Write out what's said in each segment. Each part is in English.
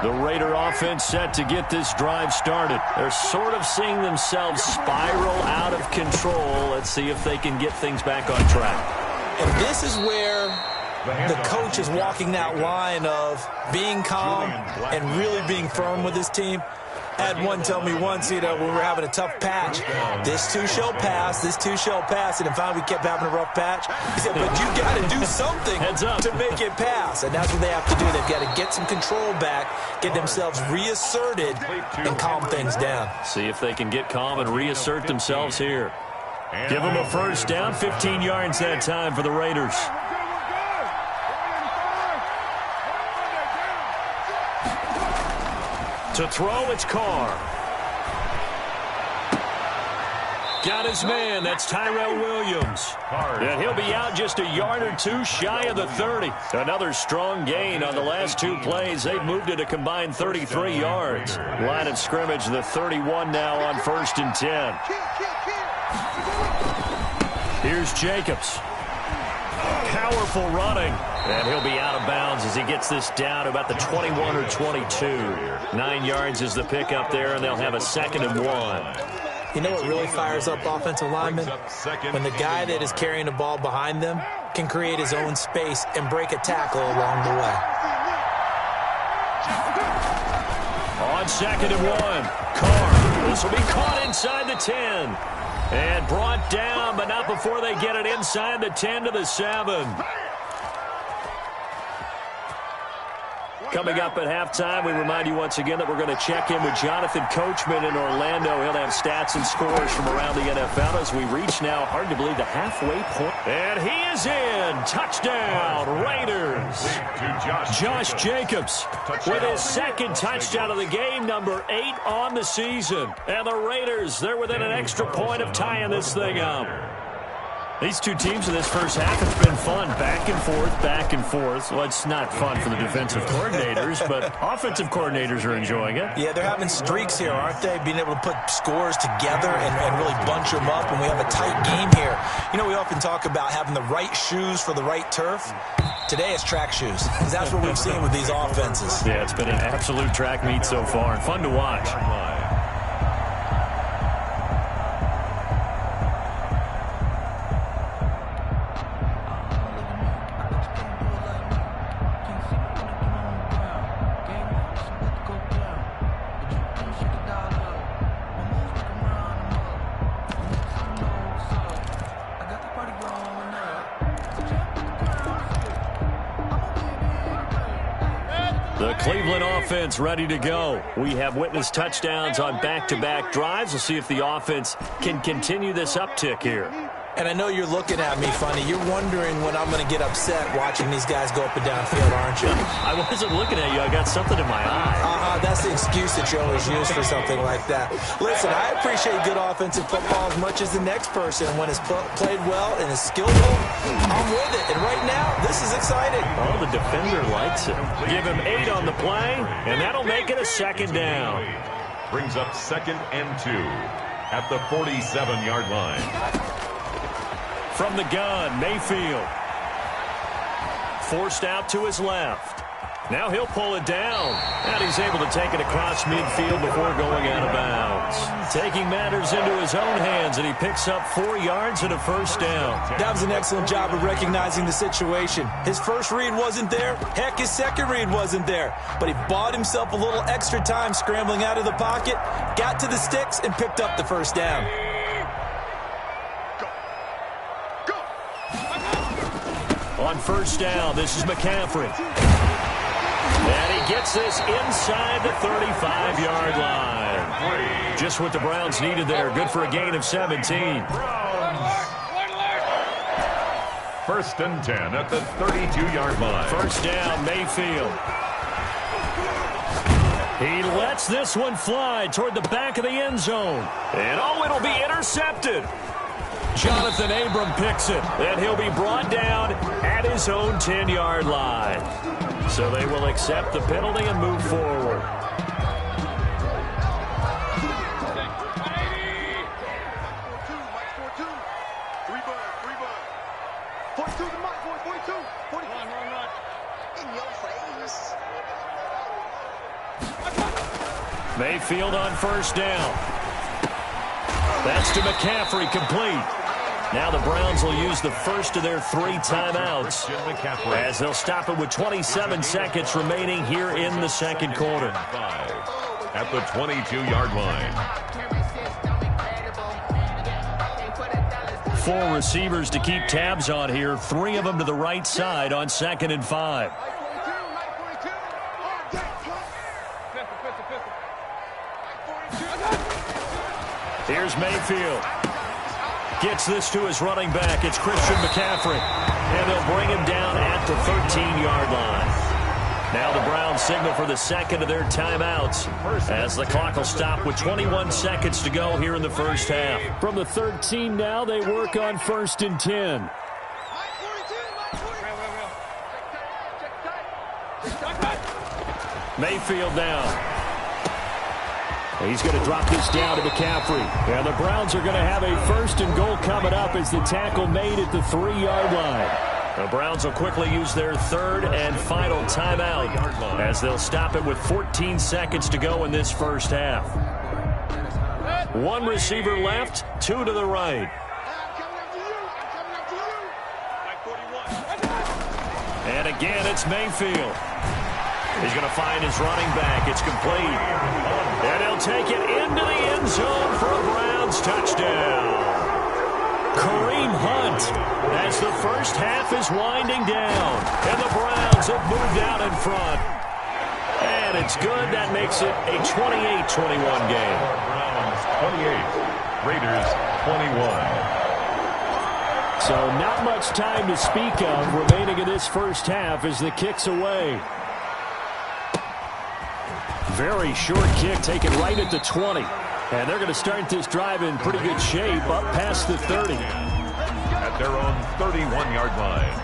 The Raider offense set to get this drive started. They're sort of seeing themselves spiral out of control. Let's see if they can get things back on track. And this is where the coach is walking that line of being calm and really being firm with his team. I had one tell me once, when we were having a tough patch, this too shall pass, this too shall pass. And then finally we kept having a rough patch. He said, but you got to do something to make it pass. And that's what they have to do. They've got to get some control back, get themselves reasserted, and calm things down. See if they can get calm and reassert themselves here. Give them a first down, 15 yards that time for the Raiders. To throw, it's Carr. Got his man. That's Tyrell Williams. And he'll be out just a yard or two shy of the 30. Another strong gain on the last two plays. They've moved it a combined 33 yards. Line of scrimmage, the 31 now on 1st and 10. Here's Jacobs. Powerful running. And he'll be out of bounds as he gets this down about the 21 or 22. 9 yards is the pickup there, and they'll have a 2nd and 1. You know what really fires up offensive linemen? When the guy that is carrying the ball behind them can create his own space and break a tackle along the way. On 2nd and 1, Carr. This will be caught inside the 10. And brought down, but not before they get it inside the 10 to the 7. Coming up at halftime, we remind you once again that we're going to check in with Jonathan Coachman in Orlando. He'll have stats and scores from around the NFL as we reach now, hard to believe, the halfway point. And he is in. Touchdown, Raiders. Josh Jacobs with his 2nd touchdown of the game, number 8 on the season. And the Raiders, they're within an extra point of tying this thing up. These two teams in this first half, it's been fun. Back and forth, back and forth. Well, it's not fun for the defensive coordinators, but offensive coordinators are enjoying it. Yeah, they're having streaks here, aren't they? Being able to put scores together and really bunch them up, and we have a tight game here. You know, we often talk about having the right shoes for the right turf. Today it's track shoes, because that's what we've seen with these offenses. Yeah, it's been an absolute track meet so far, and fun to watch. The Cleveland offense ready to go. We have witnessed touchdowns on back-to-back drives. We'll see if the offense can continue this uptick here. And I know you're looking at me funny. You're wondering when I'm going to get upset watching these guys go up and down field, aren't you? I wasn't looking at you. I got something in my eye. That's the excuse that you always use for something like that. Listen, I appreciate good offensive football as much as the next person. When it's played well and is skillful, I'm with it. And right now, this is exciting. Oh, the defender likes it. Give him 8 on the play, and that'll make it a 2nd down. Brings up 2nd and 2 at the 47-yard line. From the gun, Mayfield. Forced out to his left. Now he'll pull it down. And he's able to take it across midfield before going out of bounds. Taking matters into his own hands, and he picks up 4 yards and a first down. That was an excellent job of recognizing the situation. His first read wasn't there. Heck, his second read wasn't there. But he bought himself a little extra time scrambling out of the pocket, got to the sticks, and picked up the first down. On first down, this is McCaffrey. And he gets this inside the 35-yard line. Just what the Browns needed there. Good for a gain of 17. 1st and 10 at the 32-yard line. First down, Mayfield. He lets this one fly toward the back of the end zone. And it'll be intercepted. Jonathan Abram picks it, and he'll be brought down at his own 10-yard line. So they will accept the penalty and move forward. Mayfield on first down. That's to McCaffrey, complete. Now the Browns will use the first of their 3 timeouts as they'll stop it with 27 seconds remaining here in the second quarter. At the 22-yard line. 4 receivers to keep tabs on here. 3 of them to the right side on 2nd and 5. Here's Mayfield. Gets this to his running back. It's Christian McCaffrey. And they'll bring him down at the 13-yard line. Now the Browns signal for the second of their timeouts as the clock will stop with 21 seconds to go here in the first half. From the 13 now, they work on 1st and 10. Mayfield now. He's going to drop this down to McCaffrey. And the Browns are going to have a 1st and goal coming up as the tackle made at the 3-yard line. The Browns will quickly use their 3rd and final timeout as they'll stop it with 14 seconds to go in this first half. 1 receiver left, 2 to the right. And again, it's Mayfield. He's going to find his running back. It's complete. And he'll take it into the end zone for a Browns touchdown. Kareem Hunt as the first half is winding down. And the Browns have moved out in front. And it's good. That makes it a 28-21 game. Browns 28, Raiders 21. So not much time to speak of remaining in this first half as the kick's away. Very short kick taken right at the 20. And they're going to start this drive in pretty good shape up past the 30. At their own 31-yard line.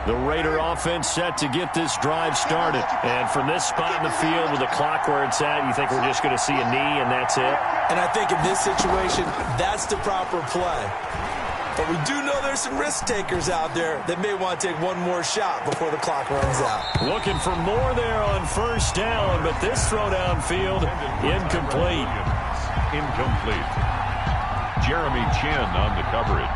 The Raider offense set to get this drive started. And from this spot in the field with the clock where it's at, you think we're just going to see a knee and that's it? And I think in this situation, that's the proper play. But we do know there's some risk takers out there that may want to take one more shot before the clock runs out. Looking for more there on first down, but this throw downfield, incomplete. Incomplete. Jeremy Chinn on the coverage.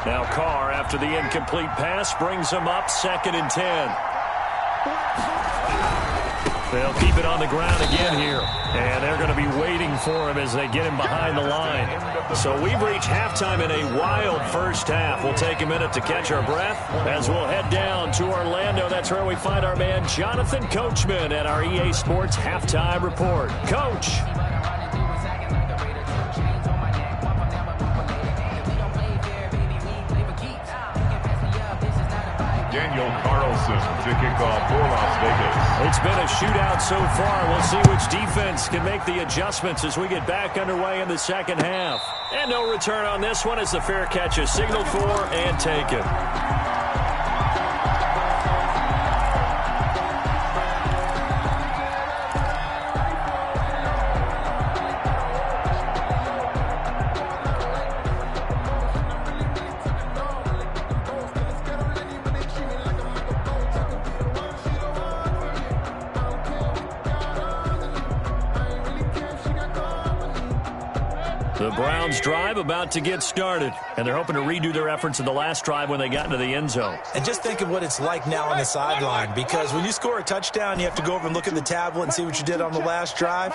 Now Carr, after the incomplete pass, brings him up 2nd and 10. They'll keep it on the ground again here. And they're going to be waiting for him as they get him behind the line. So we've reached halftime in a wild first half. We'll take a minute to catch our breath as we'll head down to Orlando. That's where we find our man Jonathan Coachman at our EA Sports Halftime Report. Coach. Daniel Carlson to kick off for Las Vegas. It's been a shootout so far. We'll see which defense can make the adjustments as we get back underway in the second half. And no return on this one as the fair catch is signaled for and taken. The Browns drive about to get started, and they're hoping to redo their efforts in the last drive when they got into the end zone. And just think of what it's like now on the sideline, because when you score a touchdown, you have to go over and look at the tablet and see what you did on the last drive.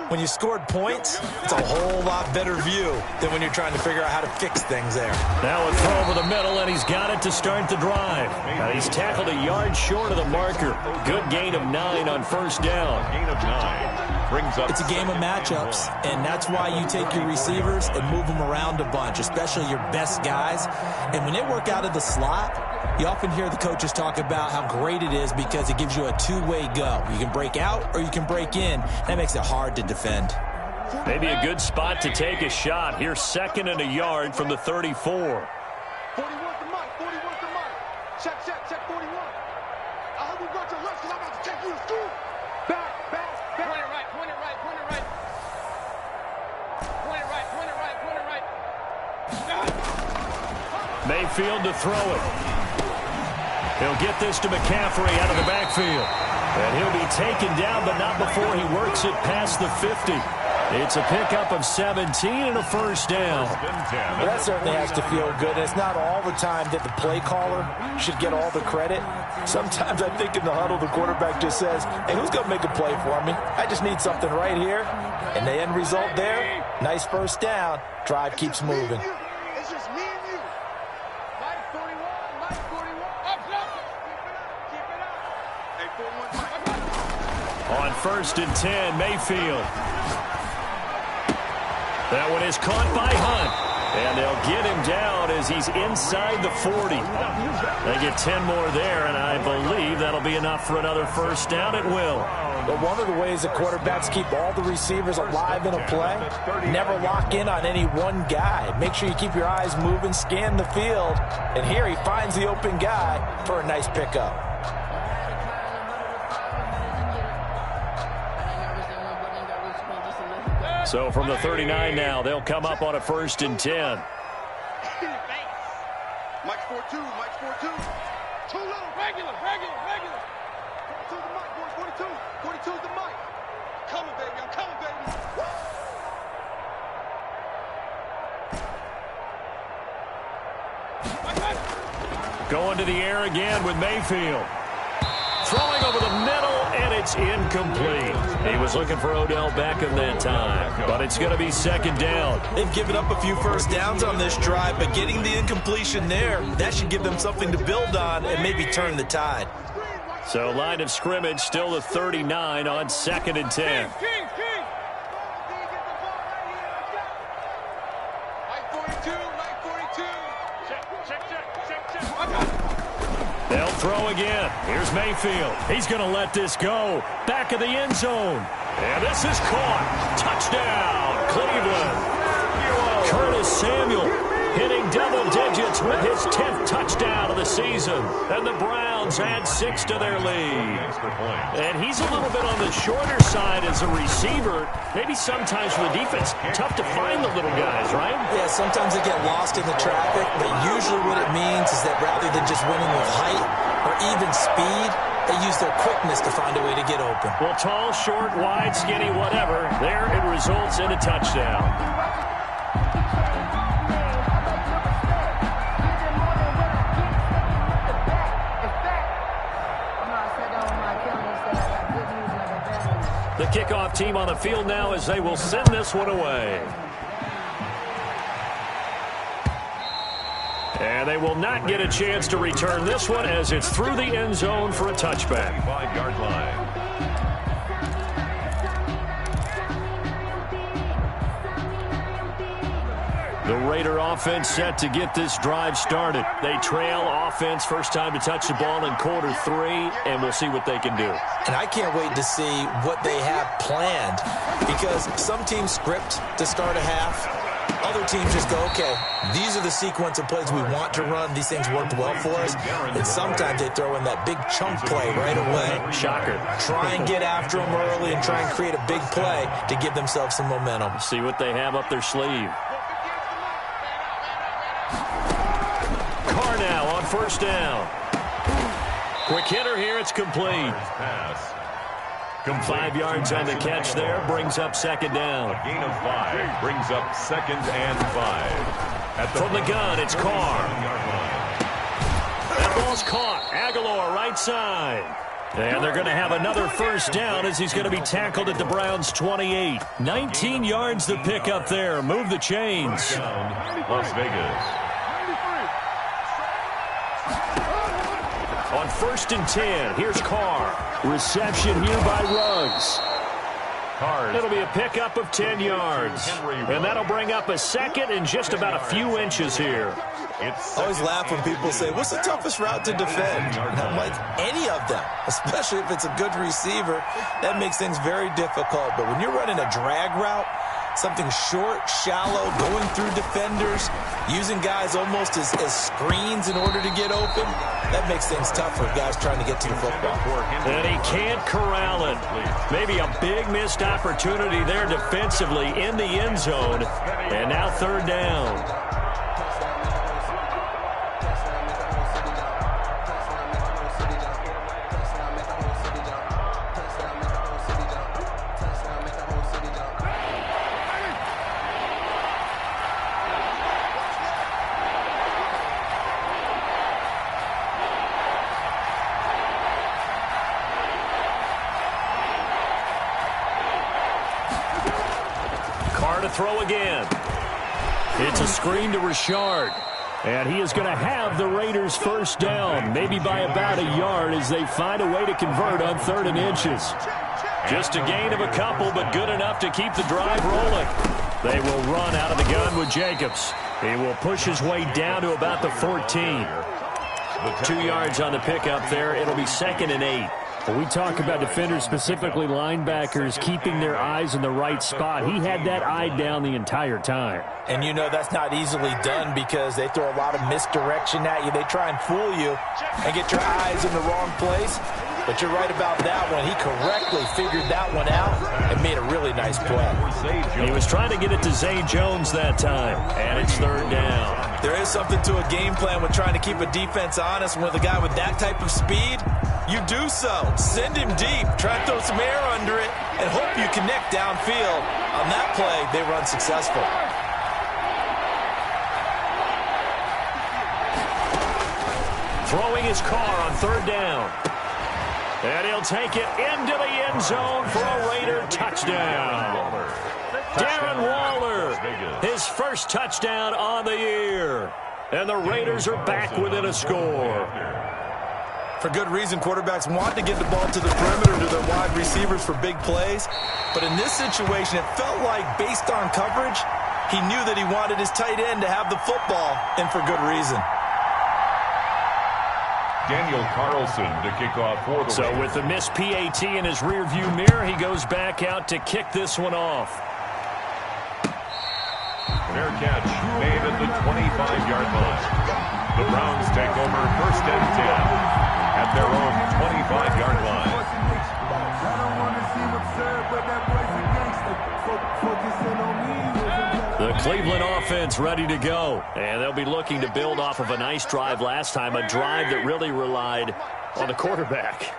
When you scored points, it's a whole lot better view than when you're trying to figure out how to fix things there. Now a throw over the middle, and he's got it to start the drive. Now he's tackled a yard short of the marker. Good gain of 9 on first down. Gain of 9. Brings up. It's a game of matchups, and that's why you take your receivers and move them around a bunch, especially your best guys. And when they work out of the slot, you often hear the coaches talk about how great it is because it gives you a two-way go. You can break out or you can break in. That makes it hard to defend. Maybe a good spot to take a shot. Here's 2nd and a yard from the 34. 41 to Mike. 41 to Mike. Check 41. I hope you got your left because I'm about to take you to school. Back. Point it right. Point it right. Mayfield to throw it. He'll get this to McCaffrey out of the backfield. And he'll be taken down, but not before he works it past the 50. It's a pickup of 17 and a first down. Well, that certainly has to feel good. And it's not all the time that the play caller should get all the credit. Sometimes I think in the huddle, the quarterback just says, hey, who's going to make a play for me? I just need something right here. And the end result there, nice first down. Drive keeps moving. It's just me and you. Mike 41. Up. Keep it up. Hey, 41. On 1st and 10, Mayfield. That one is caught by Hunt. And they'll get him down as he's inside the 40. They get 10 more there, and I believe that'll be enough for another first down. It will. But one of the ways that quarterbacks keep all the receivers alive in a play, never lock in on any one guy. Make sure you keep your eyes moving, scan the field. And here he finds the open guy for a nice pickup. So from the 39 now, they'll come up on a 1st and 10. Mike's 4-2. Too little. Regular. 42 to Mike, boys. 42 to Mike. I'm coming, baby. Going to the air again with Mayfield. Throwing over the middle, and it's incomplete. He was looking for Odell Beckham that time, but it's going to be 2nd down. They've given up a few first downs on this drive, but getting the incompletion there, that should give them something to build on and maybe turn the tide. So line of scrimmage still the 39 on 2nd and 10. They'll throw again. Here's Mayfield. He's going to let this go. Back of the end zone. And this is caught. Touchdown, Cleveland. Curtis Samuel hitting double digits with his 10th touchdown of the season. And the Browns add 6 to their lead. And he's a little bit on the shorter side as a receiver. Maybe sometimes for the defense, tough to find the little guys, right? Yeah, sometimes they get lost in the traffic, but usually what it means is that rather than just winning with height or even speed, they use their quickness to find a way to get open. Well, tall, short, wide, skinny, whatever, there it results in a touchdown. The kickoff team on the field now as they will send this one away. And they will not get a chance to return this one as it's through the end zone for a touchback. 5-yard line. The Raider offense set to get this drive started. They trail offense first time to touch the ball in Q3, and we'll see what they can do. And I can't wait to see what they have planned, because some teams script to start a half. Other teams just go, okay, these are the sequence of plays we want to run. These things worked well for us. And sometimes they throw in that big chunk play right away. Shocker. Try and get after them early and try and create a big play to give themselves some momentum. See what they have up their sleeve. Carr now on first down. Quick hitter here. It's complete. Pass. 5 yards on the catch there. Brings up 2nd down. A gain of 5 brings up 2nd and 5. From the gun, it's Carr. That ball's caught. Aguilar right side. And they're going to have another first down as he's going to be tackled at the Browns' 28. 19 yards to pick up there. Move the chains. Las Vegas. On 1st and 10, here's Carr. Reception here by Ruggs. It'll be a pickup of 10 yards. And that'll bring up a 2nd and just about a few inches here. I always laugh when people say, what's the toughest route to defend? And I'm like, any of them, especially if it's a good receiver. That makes things very difficult. But when you're running a drag route, Something short, shallow, going through defenders, using guys almost as screens in order to get open. That makes things tough for guys trying to get to the football. And he can't corral it. Maybe a big missed opportunity there defensively in the end zone. And now third down. Throw again. It's a screen to Richard. And he is going to have the Raiders first down, maybe by about a yard as they find a way to convert on 3rd and inches. Just a gain of a couple, but good enough to keep the drive rolling. They will run out of the gun with Jacobs. He will push his way down to about the 14. 2 yards on the pickup there. It'll be 2nd and 8. When we talk about defenders, specifically linebackers, keeping their eyes in the right spot, he had that eye down the entire time. And you know that's not easily done because they throw a lot of misdirection at you. They try and fool you and get your eyes in the wrong place. But you're right about that one. He correctly figured that one out and made a really nice play. He was trying to get it to Zay Jones that time, and it's 3rd down. There is something to a game plan with trying to keep a defense honest. With a guy with that type of speed, you do so. Send him deep. Try to throw some air under it and hope you connect downfield. On that play, they run successful. Throwing his car on 3rd down. And he'll take it into the end zone for a Raider touchdown. Darren Waller, his first touchdown on the year. And the Raiders are back within a score. For good reason, quarterbacks want to get the ball to the perimeter to their wide receivers for big plays. But in this situation, it felt like based on coverage, he knew that he wanted his tight end to have the football, and for good reason. Daniel Carlson to kick off for the So with the missed PAT in his rearview mirror, he goes back out to kick this one off. Fair catch made at the 25-yard line. The Browns take over 1st and 10 at their own 25-yard line. The Cleveland offense ready to go. And they'll be looking to build off of a nice drive last time, a drive that really relied on the quarterback.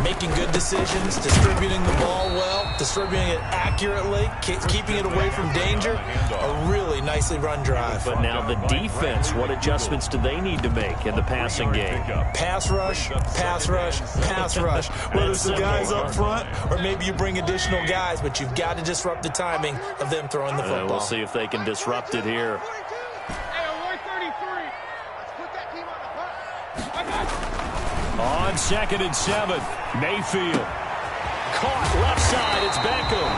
Making good decisions, distributing the ball well, distributing it accurately, keeping it away from danger. A really nicely run drive. But now the defense, what adjustments do they need to make in the passing game? Pass rush, pass rush, pass rush. Whether it's the guys up front or maybe you bring additional guys, but you've got to disrupt the timing of them throwing the football. We'll see if they can disrupt it here. On 2nd and 7, Mayfield. Caught left side, it's Beckham.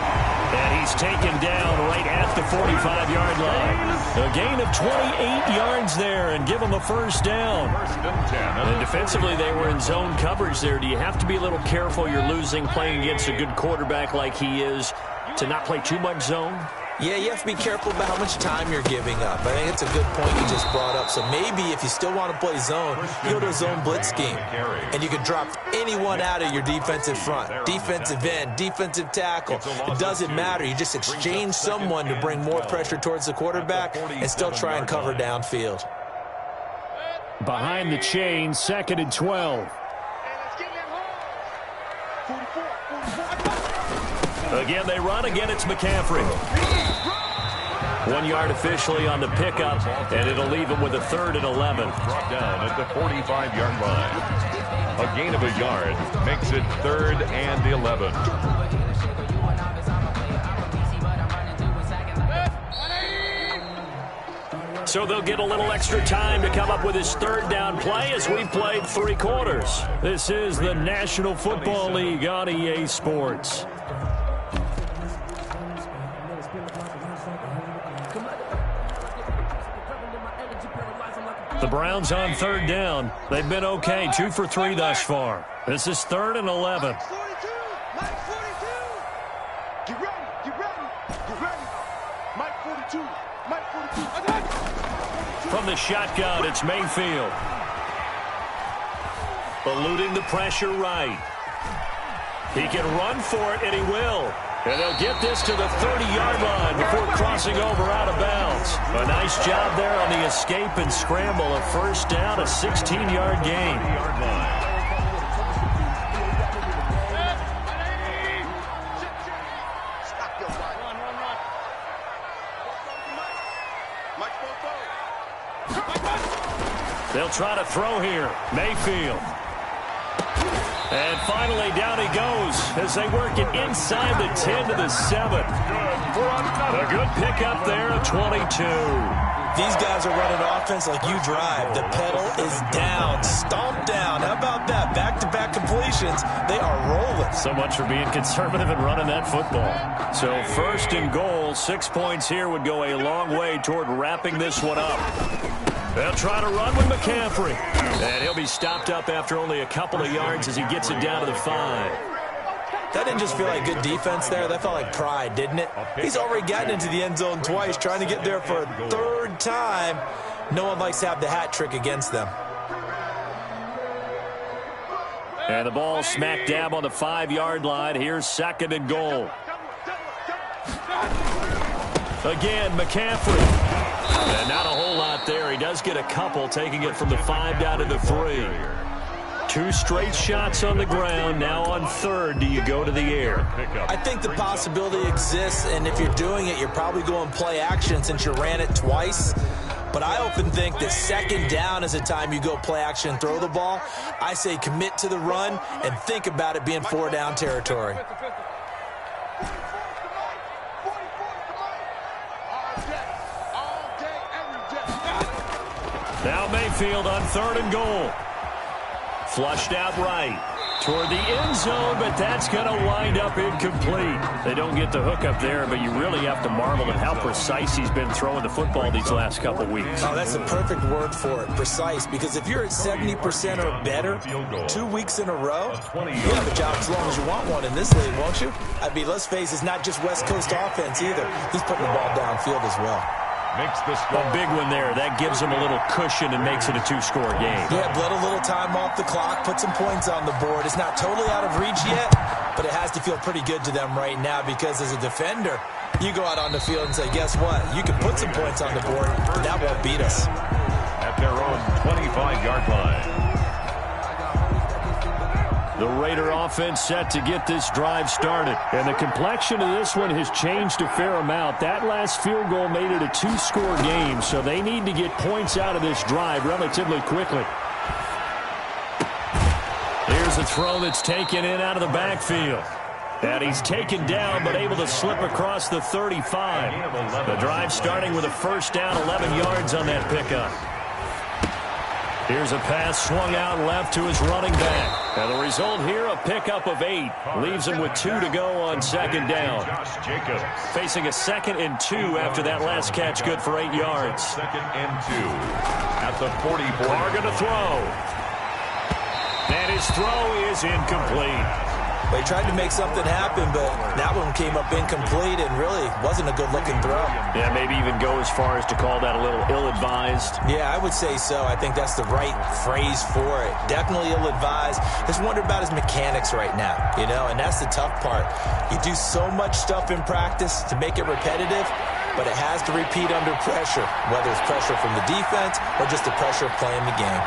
And he's taken down right at the 45-yard line. A gain of 28 yards there and give him a first down. And defensively, they were in zone coverage there. Do you have to be a little careful? You're losing playing against a good quarterback like he is to not play too much zone? Yeah, you have to be careful about how much time you're giving up. I think it's a good point you just brought up. So maybe if you still want to play zone, you go to a zone blitz scheme. And you can drop anyone out of your defensive front. Defensive end, defensive tackle. It doesn't matter. You just exchange someone to bring more pressure towards the quarterback and still try and cover downfield. Behind the chain, 2nd and 12. Again, they run. Again, it's McCaffrey. 1 yard officially on the pickup, and it'll leave him with a 3rd and 11. Brought down at the 45-yard line. A gain of a yard makes it 3rd and 11. So they'll get a little extra time to come up with his 3rd down play as we've played 3 quarters. This is the National Football League on EA Sports. The Browns on 3rd down. They've been okay, 2 for 3 thus far. This is 3rd and 11. Get ready, get ready, get ready. From the shotgun, it's Mayfield. Eluding the pressure right. He can run for it, and he will. And they'll get this to the 30-yard line before crossing over out of bounds. A nice job there on the escape and scramble. A first down, a 16-yard gain. They'll try to throw here. Mayfield. And finally, down he goes as they work it inside the 10 to the 7. A good pickup there, a 22. These guys are running offense like you drive. The pedal is down, stomped down. How about that? Back-to-back completions. They are rolling. So much for being conservative and running that football. So first and goal, 6 points here would go a long way toward wrapping this one up. They'll try to run with McCaffrey. And he'll be stopped up after only a couple of yards as he gets it down to the 5. That didn't just feel like good defense there. That felt like pride, didn't it? He's already gotten into the end zone twice, trying to get there for a third time. No one likes to have the hat trick against them. And the ball smack dab on the 5-yard line. Here's second and goal. Again, McCaffrey. And not a whole lot there. He does get a couple, taking it from the 5 down to the 3. 2 straight shots on the ground. Now on third, do you go to the air? I think the possibility exists, and if you're doing it, you're probably going play action since you ran it twice. But I often think that second down is the time you go play action and throw the ball. I say commit to the run and think about it being 4-down territory. Now Mayfield on third and goal. Flushed out right toward the end zone, but that's going to wind up incomplete. They don't get the hook up there, but you really have to marvel at how precise he's been throwing the football these last couple weeks. Oh, that's the perfect word for it, precise, because if you're at 70% or better 2 weeks in a row, you have a job as long as you want one in this league, won't you? I mean, let's face it, it's not just West Coast offense either. He's putting the ball downfield as well. A big one there. That gives them a little cushion and makes it a 2-score game. Yeah, bled a little time off the clock, put some points on the board. It's not totally out of reach yet, but it has to feel pretty good to them right now because as a defender, you go out on the field and say, guess what? You can put some points on the board, but that won't beat us. At their own 25-yard line. The Raider offense set to get this drive started. And the complexion of this one has changed a fair amount. That last field goal made it a 2-score game, so they need to get points out of this drive relatively quickly. Here's a throw that's taken in out of the backfield. And he's taken down but able to slip across the 35. The drive starting with a first down, 11 yards on that pickup. Here's a pass swung out left to his running back. And the result here, a pickup of 8. Leaves him with 2 to go on second down. Facing a 2nd and 2 after that last catch, good for 8 yards. 2nd and 2 at the 44. Carr going to throw. And his throw is incomplete. They tried to make something happen, but that one came up incomplete and really wasn't a good-looking throw. Yeah, maybe even go as far as to call that a little ill-advised. Yeah, I would say so. I think that's the right phrase for it. Definitely ill-advised. Just wonder about his mechanics right now, you know, and that's the tough part. You do so much stuff in practice to make it repetitive, but it has to repeat under pressure, whether it's pressure from the defense or just the pressure of playing the game.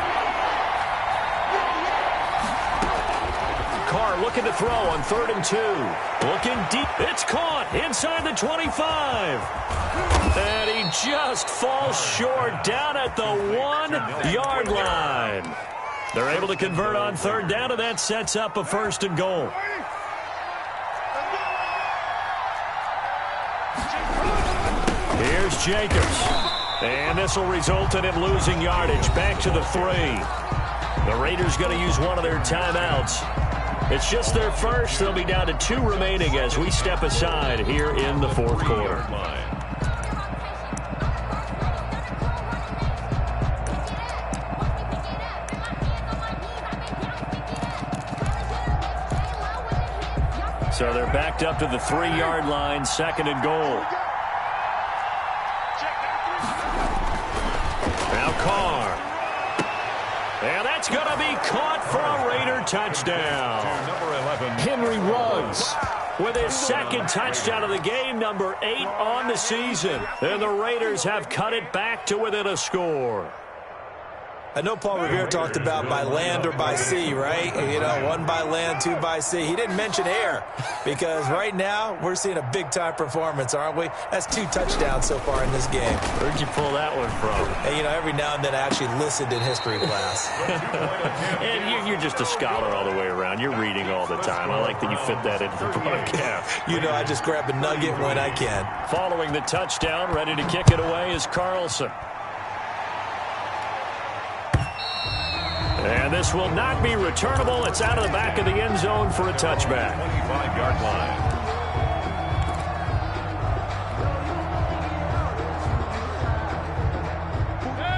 Carr looking to throw on 3rd and 2. Looking deep. It's caught inside the 25. And he just falls short down at the 1-yard line. They're able to convert on 3rd down, and that sets up a 1st and goal. Here's Jacobs. And this will result in him losing yardage. Back to the 3. The Raiders going to use one of their timeouts. It's just their first. They'll be down to 2 remaining as we step aside here in the 4th quarter. So they're backed up to the 3-yard line, 2nd and goal. It's going to be caught for a Raider touchdown. Number 11. Henry Ruggs With his second touchdown of the game, number 8 on the season. And the Raiders have cut it back to within a score. I know Paul Revere talked about by land or by sea, right? You know, 1 by land, 2 by sea. He didn't mention air because right now we're seeing a big-time performance, aren't we? That's 2 touchdowns so far in this game. Where'd you pull that one from? And, you know, every now and then I actually listened in history class. And you're just a scholar all the way around. You're reading all the time. I like that you fit that into the broadcast. You know, I just grab a nugget when I can. Following the touchdown, ready to kick it away is Carlson. And this will not be returnable. It's out of the back of the end zone for a touchback. 25-yard line.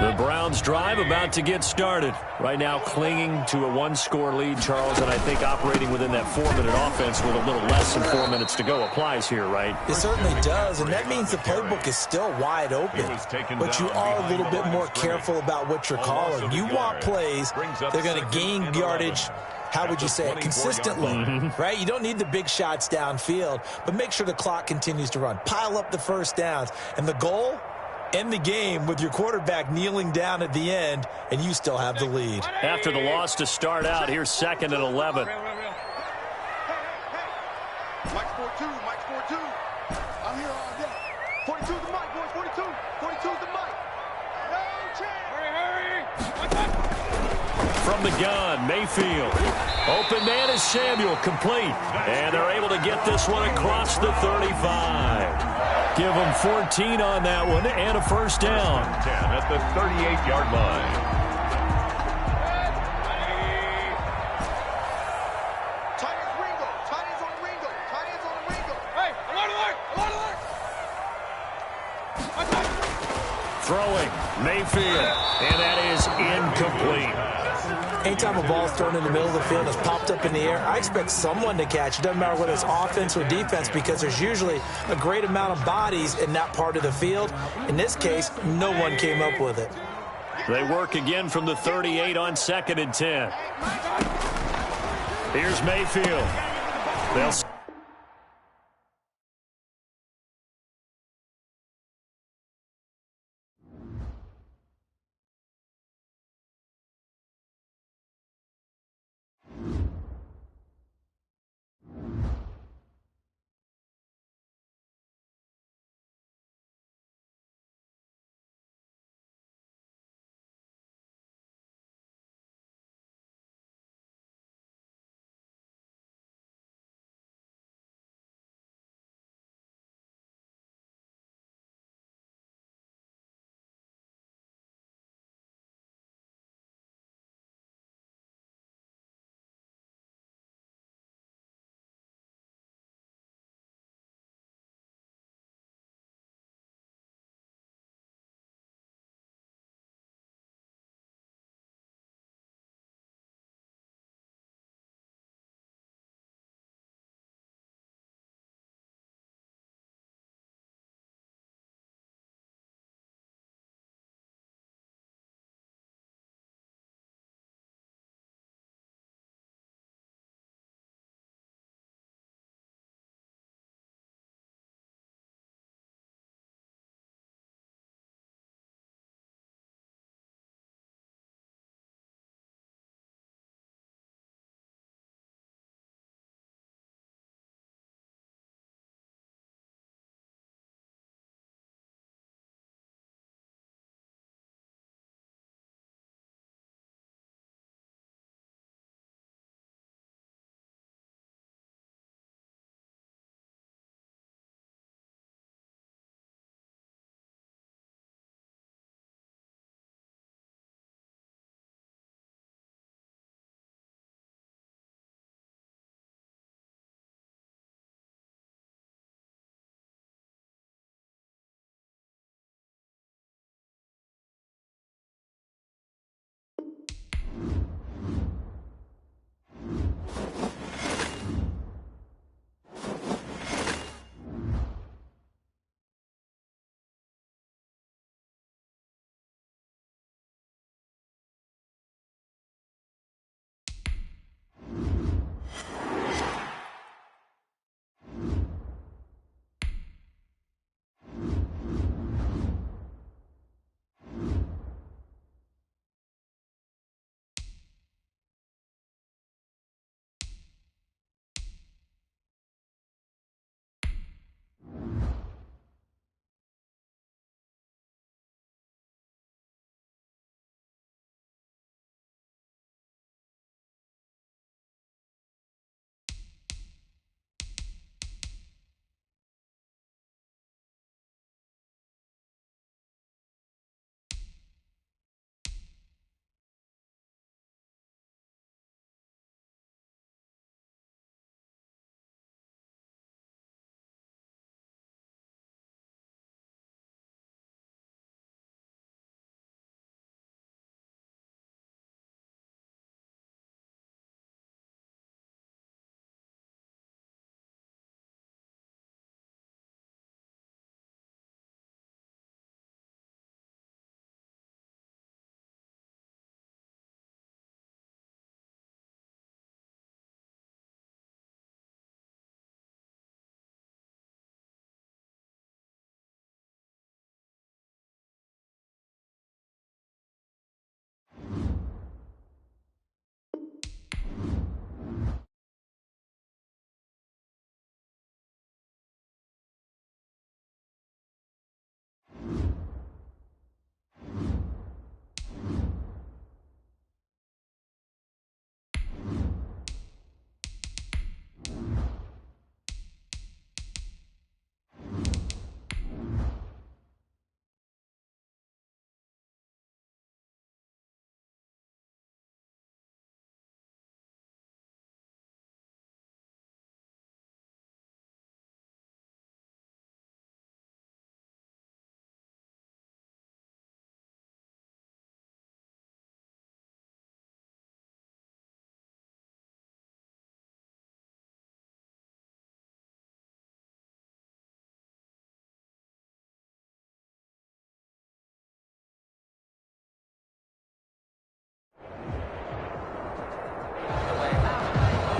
The Browns drive about to get started. Right now clinging to a 1-score lead, Charles, and I think operating within that 4-minute offense with a little less than 4 minutes to go applies here, right? It certainly does, and that means the playbook is still wide open. But you are a little bit more careful about what you're calling. You want plays, they're going to gain yardage, how would you say it, consistently, right? You don't need the big shots downfield, but make sure the clock continues to run. Pile up the first downs, and the goal, end the game with your quarterback kneeling down at the end, and you still have the lead. After the loss to start out, here's 2nd and 11. Mike scored 2. Mike scored 2. I'm here all day. 42's the mic, boys. 42. 42's the mic. No chance. Hurry. From the gun, Mayfield. Open man is Samuel, complete. And they're able to get this one across the 35. Give them 14 on that one and a first down. 10 at the 38-yard line. Tight ends Ringo. Tight ends on Ringo. Tight ends on Ringo. Hey, alert. Throwing, Mayfield. And that is incomplete. Anytime a ball's thrown in the middle of the field that's popped up in the air, I expect someone to catch. It doesn't matter whether it's offense or defense because there's usually a great amount of bodies in that part of the field. In this case, no one came up with it. They work again from the 38 on 2nd and 10. Here's Mayfield. They'll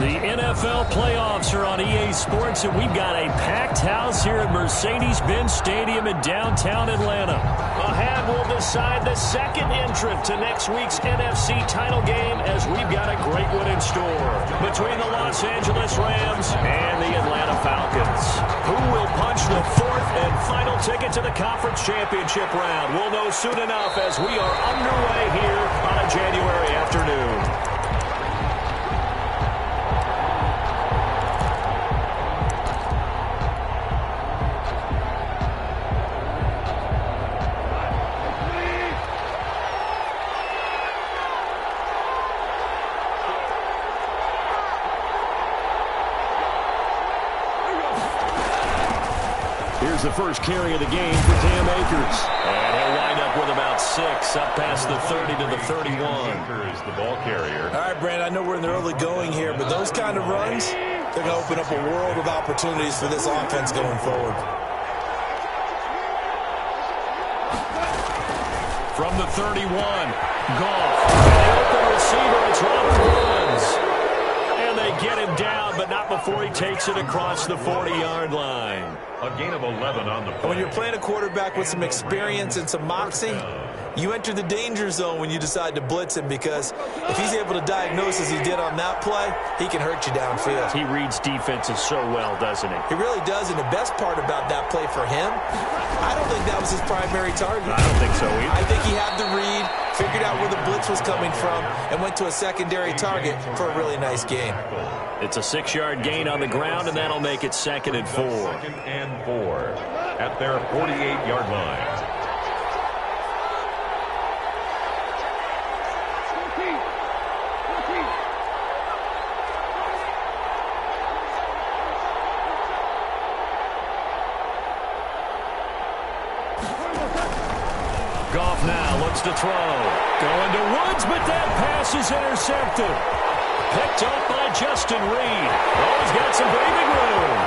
The NFL playoffs are on EA Sports, and we've got a packed house here at Mercedes-Benz Stadium in downtown Atlanta. Ahead, we'll decide the second entrant to next week's NFC title game, as we've got a great one in store between the Los Angeles Rams and the Atlanta Falcons. Who will punch the fourth and final ticket to the conference championship round? We'll know soon enough as we are underway here on a January afternoon. Here's the first carry of the game for Cam Akers. And he'll wind up with about 6, up past the 30 to the 31. Akers, the ball carrier. All right, Brandon, I know we're in the early going here, but those kind of runs, they're going to open up a world of opportunities for this offense going forward. From the 31, Goff. And the open receiver, it's Robert Woods. And they get him down, but not before he takes it across the 40-yard line. A gain of 11 on the play. When you're playing a quarterback with some experience and some moxie, you enter the danger zone when you decide to blitz him, because if he's able to diagnose as he did on that play, he can hurt you downfield. He reads defenses so well, doesn't he? He really does, and the best part about that play for him, I don't think that was his primary target. I don't think so either. I think he had the read, figured out where the blitz was coming from, and went to a secondary target for a really nice gain. It's a 6-yard gain on the ground, and that'll make it 2nd and 4. 2nd and 4 at their 48-yard line. Goff now looks to throw. Going to Woods, but that pass is intercepted. Picked up by Justin Reed. Oh, he's got some breathing room.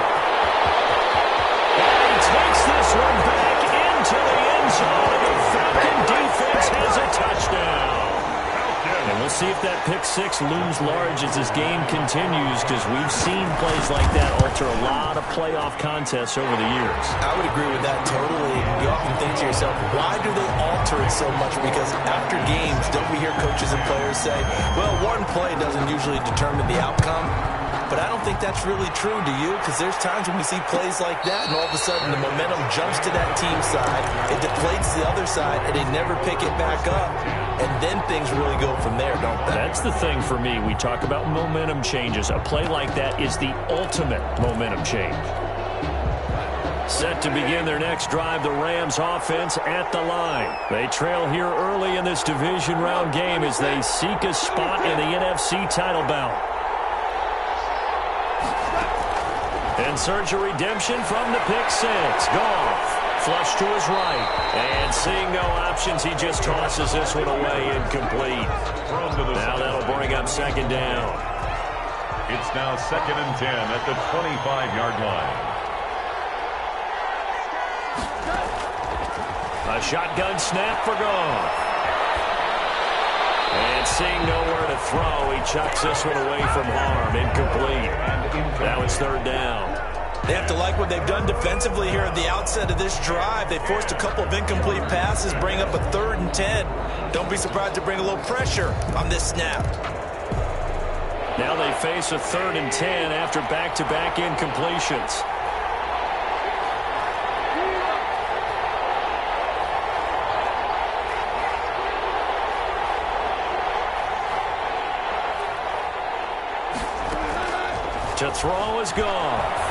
And he takes this one back into the end zone, and the Falcon defense has a touchdown. And we'll see if that pick 6 looms large as this game continues, because we've seen plays like that alter a lot of playoff contests over the years. I would agree with that totally. You often think to yourself, why do they alter it so much? Because after games, don't we hear coaches and players say, well, one play doesn't usually determine the outcome? But I don't think that's really true, do you? Because there's times when we see plays like that, and all of a sudden the momentum jumps to that team side, it deflates the other side, and they never pick it back up. And then things really go from there, don't they? That's the thing for me. We talk about momentum changes. A play like that is the ultimate momentum change. Set to begin their next drive, the Rams offense at the line. They trail here early in this division round game as they seek a spot in the NFC title bout. In search of redemption from the pick 6. Goff, flush to his right. And seeing no options, he just tosses this one away, incomplete. Now that'll bring up 2nd down. It's now 2nd and 10 at the 25-yard line. A shotgun snap for Goff. And seeing nowhere to throw, he chucks this one away from harm. Incomplete. Now it's 3rd down. They have to like what they've done defensively here at the outset of this drive. They forced a couple of incomplete passes, bring up a 3rd and 10. Don't be surprised to bring a little pressure on this snap. Now they face a 3rd and 10 after back-to-back incompletions. To throw is Goff.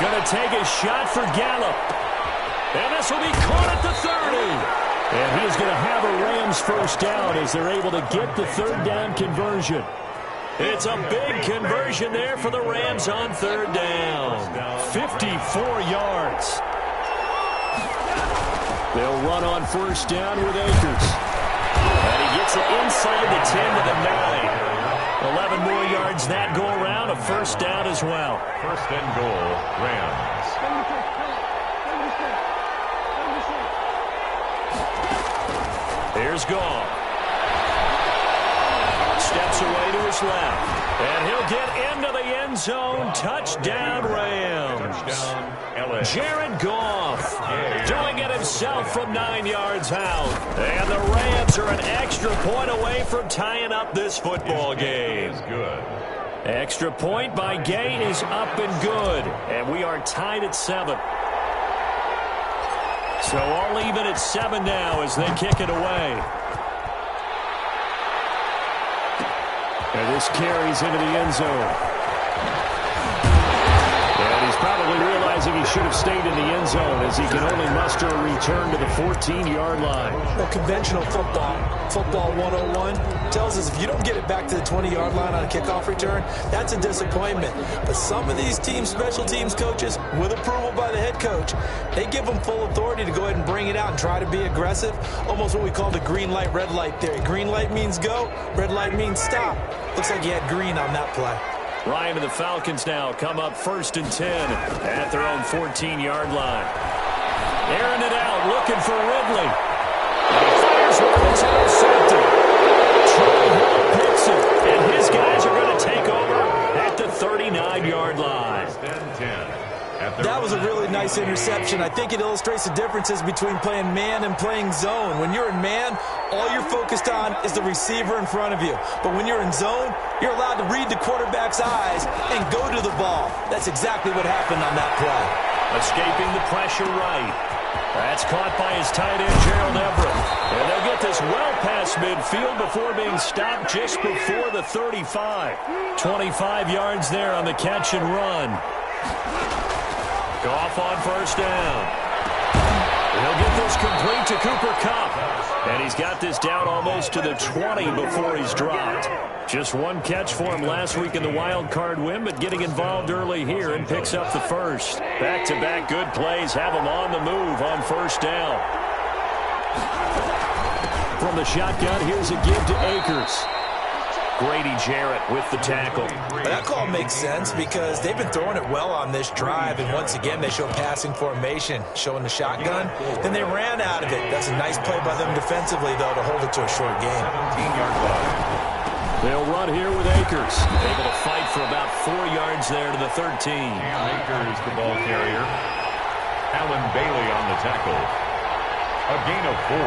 Going to take a shot for Gallup. And this will be caught at the 30. And he is going to have a Rams first down as they're able to get the 3rd down conversion. It's a big conversion there for the Rams on 3rd down. 54 yards. They'll run on 1st down with Akers. And he gets it inside the 10 to the 9. 11 more yards that go around, a 1st down as well. 1st and goal, Rams. Here's Goff. Steps away to his left. And he'll get into the end zone. Touchdown, Rams. Touchdown, LA. Jared Goff doing it himself from 9 yards out. And the Rams are an extra point away from tying up this football game. Is good. Extra point by Gay is up and good. And we are tied at 7. So all even at 7 now as they kick it away. And this carries into the end zone. And he's probably realizing he should have stayed in the end zone as he can only muster a return to the 14-yard line. Well, conventional football 101, tells us if you don't get it back to the 20-yard line on a kickoff return, that's a disappointment. But some of these special teams coaches, with approval by the head coach, they give them full authority to go ahead and bring it out and try to be aggressive. Almost what we call the green light, red light theory. Green light means go, red light means stop. Looks like he had green on that play. Ryan and the Falcons now come up 1st and 10 at their own 14-yard line. Airing it out, looking for Ridley. He fires one that's intercepted. Troy Hill picks it, and his guys are going to take over at the 39-yard line. That was a really nice interception. I think it illustrates the differences between playing man and playing zone. When you're in man, all you're focused on is the receiver in front of you. But when you're in zone, you're allowed to read the quarterback's eyes and go to the ball. That's exactly what happened on that play. Escaping the pressure right. That's caught by his tight end, Gerald Everett. And they'll get this well past midfield before being stopped just before the 35. 25 yards there on the catch and run. Goff on 1st down. He'll get this complete to Cooper Kupp. And he's got this down almost to the 20 before he's dropped. Just one catch for him last week in the wild card win, but getting involved early here and picks up the first. Back-to-back good plays have him on the move on 1st down. From the shotgun, here's a give to Akers. Grady Jarrett with the tackle. That call makes sense because they've been throwing it well on this drive, and once again they show passing formation, showing the shotgun. Then they ran out of it. That's a nice play by them defensively, though, to hold it to a short game. 17-yard line. They'll run here with Akers. Able to fight for about 4 yards there to the 13. Akers, the ball carrier. Alan Bailey on the tackle. A gain of 4.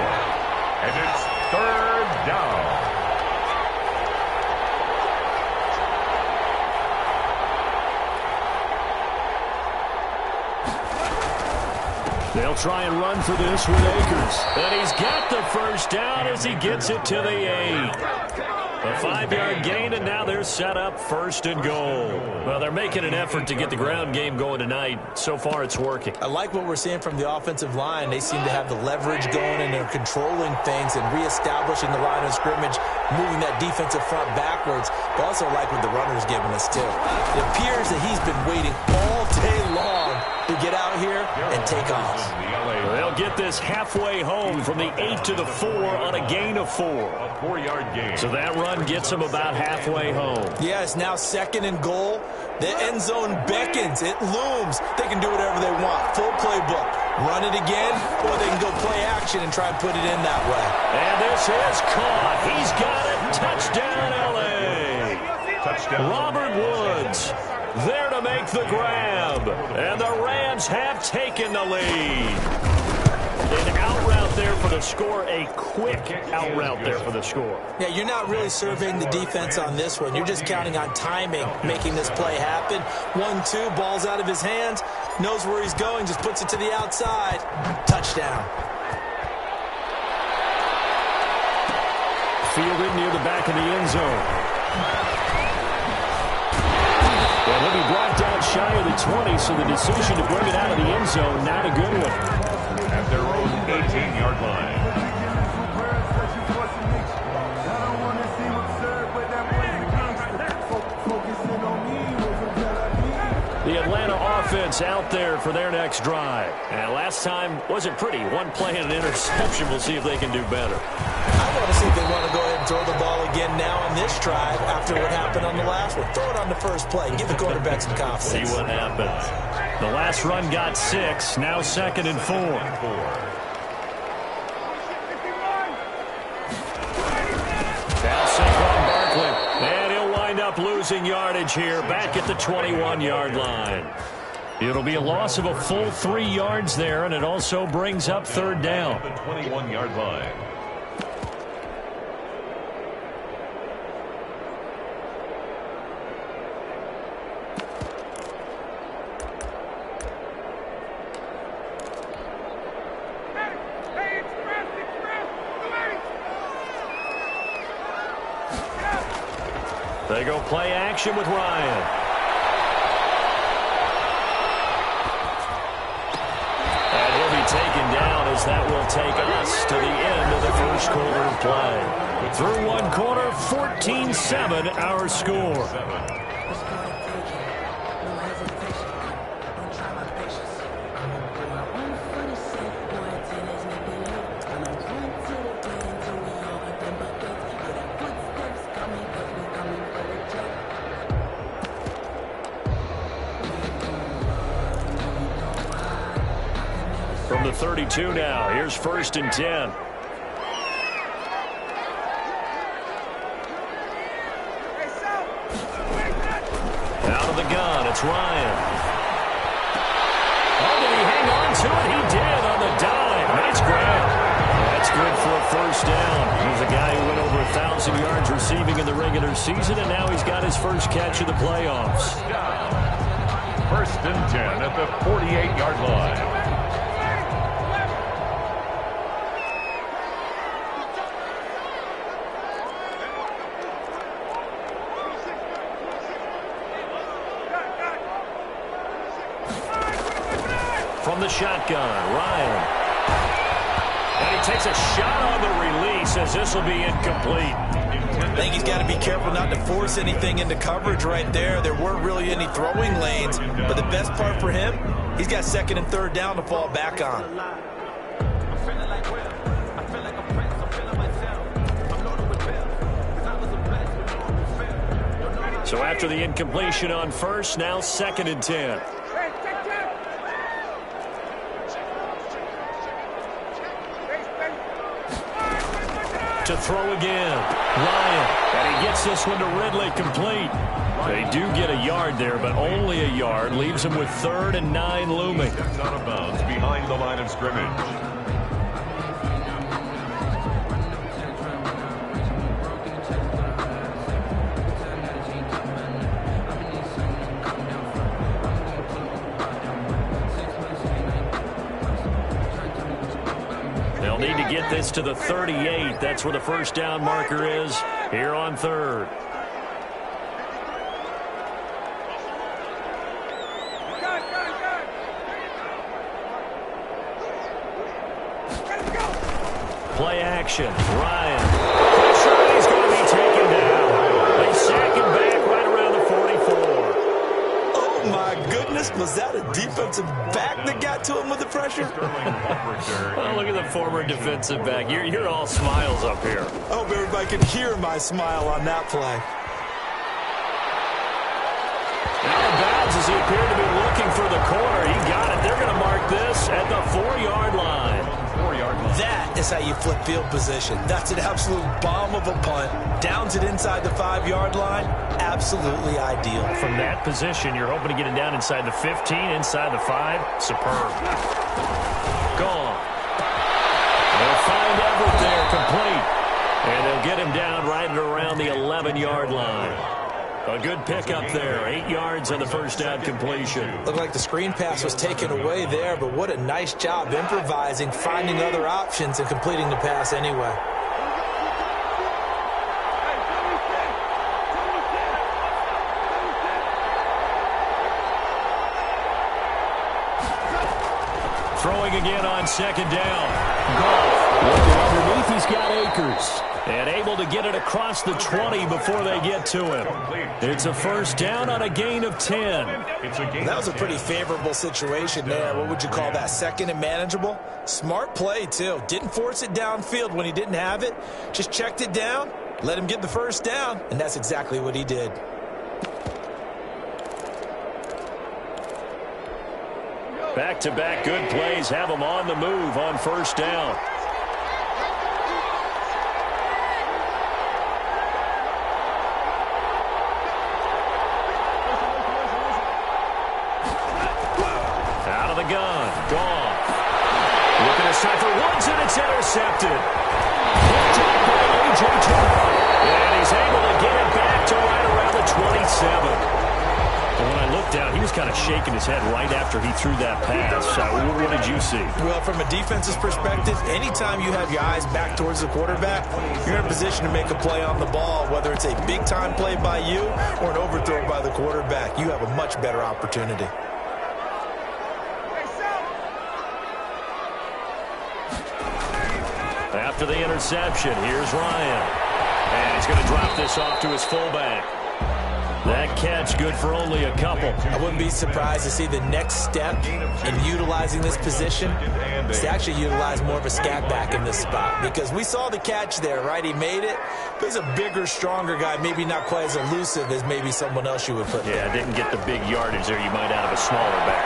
And it's 3rd down. They'll try and run for this with Akers. And he's got the first down as he gets it to the 8. A 5-yard gain, and now they're set up 1st and goal. Well, they're making an effort to get the ground game going tonight. So far, it's working. I like what we're seeing from the offensive line. They seem to have the leverage going, and they're controlling things and reestablishing the line of scrimmage, moving that defensive front backwards. But also like what the runner's giving us, too. It appears that he's been waiting all day long to get out here and take off. They'll get this halfway home from the 8 to the 4 on a gain of 4. A 4-yard gain. So that run gets them about halfway home. Yeah, it's now 2nd and goal. The end zone beckons. It looms. They can do whatever they want. Full playbook. Run it again, or they can go play action and try and put it in that way. And this is caught. He's got it. Touchdown, L.A. Touchdown. Robert Woods there to make the grab. And the Rams have taken the lead. An out route there for the score, a quick out route there for the score. Yeah, you're not really surveying the defense on this one. You're just counting on timing, making this play happen. 1-2, ball's out of his hands, knows where he's going, just puts it to the outside. Touchdown. Fielded near the back of the end zone. And he'll be brought down shy of the 20, so the decision to bring it out of the end zone, not a good one. At their own 18-yard line. The Atlanta offense out there for their next drive. And last time wasn't pretty. One play and an interception. We'll see if they can do better. I want to see if they want to go ahead and throw the ball again now on this drive after what happened on the last one. Throw it on the first play. Give the quarterback some confidence. See what happens. The last run got 6. Now 2nd and 4. Now Saquon Barkley. And he'll wind up up losing yardage here, back at the 21-yard line. It'll be a loss of a full 3 yards there, and it also brings up third down. The 21-yard line. They go play action with Ryan. And he'll be taken down as that will take us to the end of the first quarter of play. Through one quarter, 14-7 our score. From the 32 now, here's 1st and 10. Out of the gun, it's Ryan. Oh, did he hang on to it? He did on the dime. Nice grab. That's good for a first down. He's a guy who went over 1,000 yards receiving in the regular season, and now he's got his first catch of the playoffs. 1st and 10 at the 48-yard line. From the shotgun, Ryan. And he takes a shot on the release as this will be incomplete. I think he's got to be careful not to force anything into coverage right there. There weren't really any throwing lanes, but the best part for him, he's got 2nd and 3rd down to fall back on. So after the incompletion on first, now 2nd and 10. To throw again, Ryan, and he gets this one to Ridley complete. They do get a yard there, but only a yard. Leaves him with 3rd and 9 looming. Steps out of bounds behind the line of scrimmage. They'll need to get this to the 38. That's where the first down marker is here on 3rd. Play action. Ryan. Pressure. He's going to be taken down. They sack him back right around the 44. Oh, my goodness. Was that a defensive back that got to him with the pressure? Oh, look at the former defensive back. You're all smiles up here. I hope everybody can hear my smile on that play. Out of bounds as he appeared to be looking for the corner. He got it. They're going to mark this at the 4-yard line. That is how you flip field position. That's an absolute bomb of a punt. Downs it inside the 5-yard line. Absolutely ideal. From that position, you're hoping to get it down inside the 15, inside the 5. Superb. Gone. They'll find Everett there, complete. And they'll get him down right at around the 11-yard line. A good pickup there. 8 yards on the first down completion. Looked like the screen pass was taken away there, but what a nice job improvising, finding other options, and completing the pass anyway. Throwing again on 2nd down. Goff looking underneath. He's got Akers. And able to get it across the 20 before they get to him. It's a first down on a gain of 10. That was a pretty favorable situation there. What would you call that? 2nd and manageable? Smart play, too. Didn't force it downfield when he didn't have it. Just checked it down, let him get the first down, and that's exactly what he did. Back-to-back good plays have him on the move on first down. picked up by A.J. Terrell. And he's able to get it back to right around the 27. And when I looked down, he was kind of shaking his head right after he threw that pass. What did you see? Well, from a defense's perspective, anytime you have your eyes back towards the quarterback, you're in a position to make a play on the ball, whether it's a big-time play by you or an overthrow by the quarterback. You have a much better opportunity. After the interception, here's Ryan. And he's going to drop this off to his fullback. That catch good for only a couple. I wouldn't be surprised to see the next step in utilizing this position is to actually utilize more of a scat back in this spot. Because we saw the catch there, right? He made it. But he's a bigger, stronger guy, maybe not quite as elusive as maybe someone else you would put there. Yeah, didn't get the big yardage there you might out of a smaller back.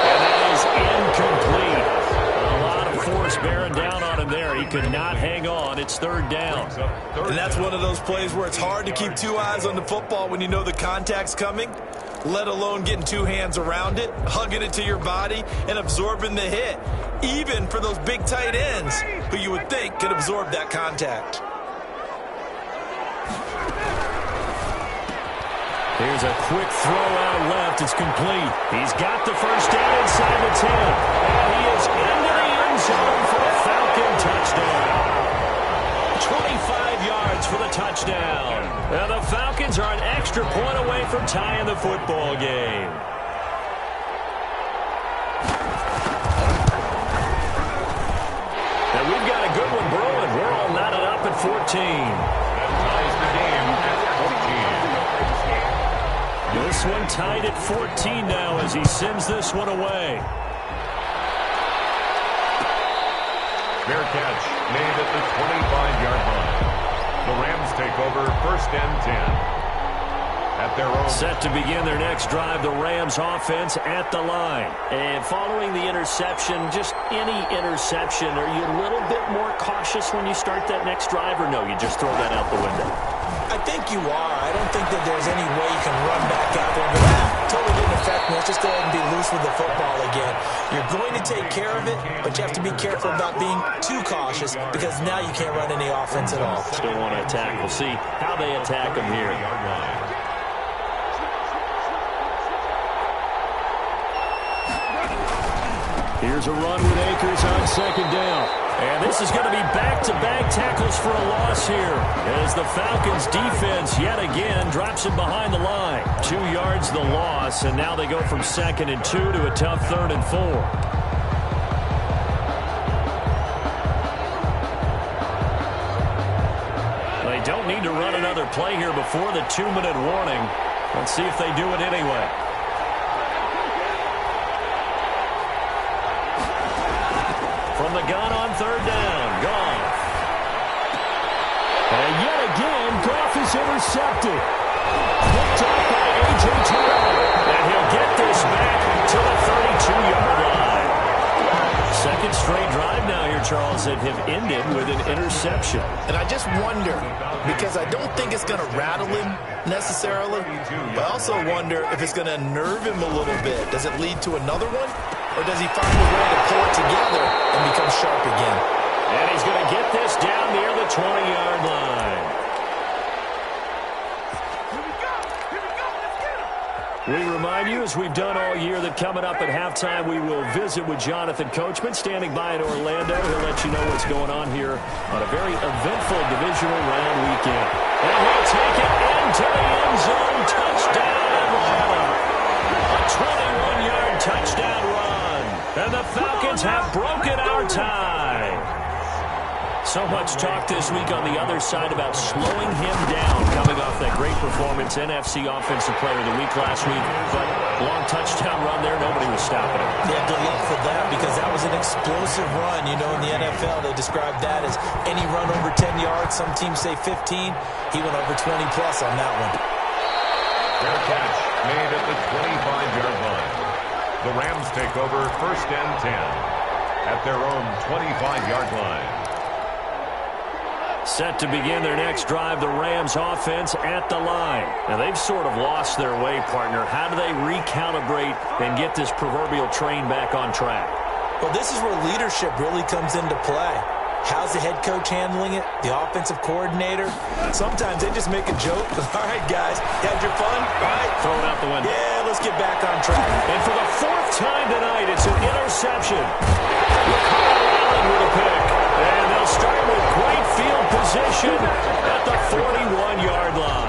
And that is incomplete. A lot of force bearing down on him there. He could not hang on. It's third down. And that's one of those plays where it's hard to keep two eyes on the football when you know the contact's coming, let alone getting two hands around it, hugging it to your body, and absorbing the hit, even for those big tight ends who you would think could absorb that contact. Here's a quick throw out left. It's complete. He's got the first down inside the 10. And he is into the end zone for a Falcon touchdown. 25 yards for the touchdown. And the Falcons are an extra point away from tying the football game. And we've got a good one brewing. We're all knotted up at 14. That ties the game at 14. This one tied at 14 now as he sends this one away. Fair catch made at the 25-yard line. The Rams take over first and 10. At their own. Set to begin their next drive, the Rams offense at the line. And following the interception, just any interception, are you a little bit more cautious when you start that next drive, or no, you just throw that out the window? I think you are. I don't think that there's any way you can run back out there and go, totally didn't affect me. Let's just go ahead and be loose with the football again. You're going to take care of it, but you have to be careful about being too cautious because now you can't run any offense at all. Still want to attack. We'll see how they attack them here. Here's a run with Akers on second down. And this is going to be back-to-back tackles for a loss here as the Falcons defense yet again drops him behind the line. 2 yards the loss, and now they go from 2nd and 2 to a tough 3rd and 4. They don't need to run another play here before the 2-minute warning. Let's see if they do it anyway. From the gun on 3rd down, Goff. And yet again, Goff is intercepted. Picked up by A.J. Terrell. And he'll get this back to the 32-yard line. Second straight drive now here, Charles, that have ended with an interception. And I just wonder, because I don't think it's going to rattle him necessarily, but I also wonder if it's going to nerve him a little bit. Does it lead to another one? Or does he find a way to pull it together and become sharp again? And he's going to get this down near the 20-yard line. We remind you, as we've done all year, that coming up at halftime, we will visit with Jonathan Coachman, standing by in Orlando. He'll let you know what's going on here on a very eventful divisional round weekend. And he'll take it into the end zone. Touchdown, Atlanta. A 21-yard touchdown run. And the Falcons have broken our tie. So much talk this week on the other side about slowing him down, coming off that great performance, NFC Offensive Player of the Week last week. But long touchdown run there, nobody was stopping him. Yeah, good luck for that because that was an explosive run. You know, in the NFL, they describe that as any run over 10 yards. Some teams say 15. He went over 20-plus on that one. Fair catch made at the 25-yard line. The Rams take over first and 10 at their own 25-yard line. Set to begin their next drive, the Rams offense at the line. Now, they've sort of lost their way, partner. How do they recalibrate and get this proverbial train back on track? Well, this is where leadership really comes into play. How's the head coach handling it? The offensive coordinator? Sometimes they just make a joke. All right, guys, had your fun? All right. Throw it out the window. Yeah, let's get back on track. And for the 4th time tonight, it's an interception. Kyle Allen with a pick. And they'll start with great field position at the 41-yard line.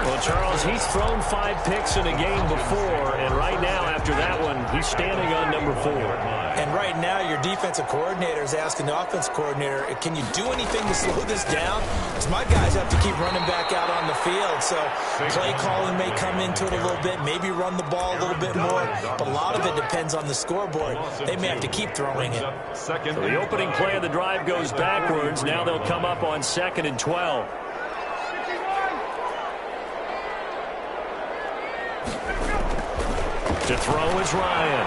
Well, Charles, he's thrown 5 picks in a game before, and right now, after that one, he's standing on number 4. And right now, your defensive coordinator is asking the offensive coordinator, can you do anything to slow this down? Because my guys have to keep running back out on the field, so play calling may come into it a little bit, maybe run the ball a little bit more, but a lot of it depends on the scoreboard. They may have to keep throwing it. So the opening play of the drive goes backwards. Now they'll come up on 2nd and 12. To throw is Ryan.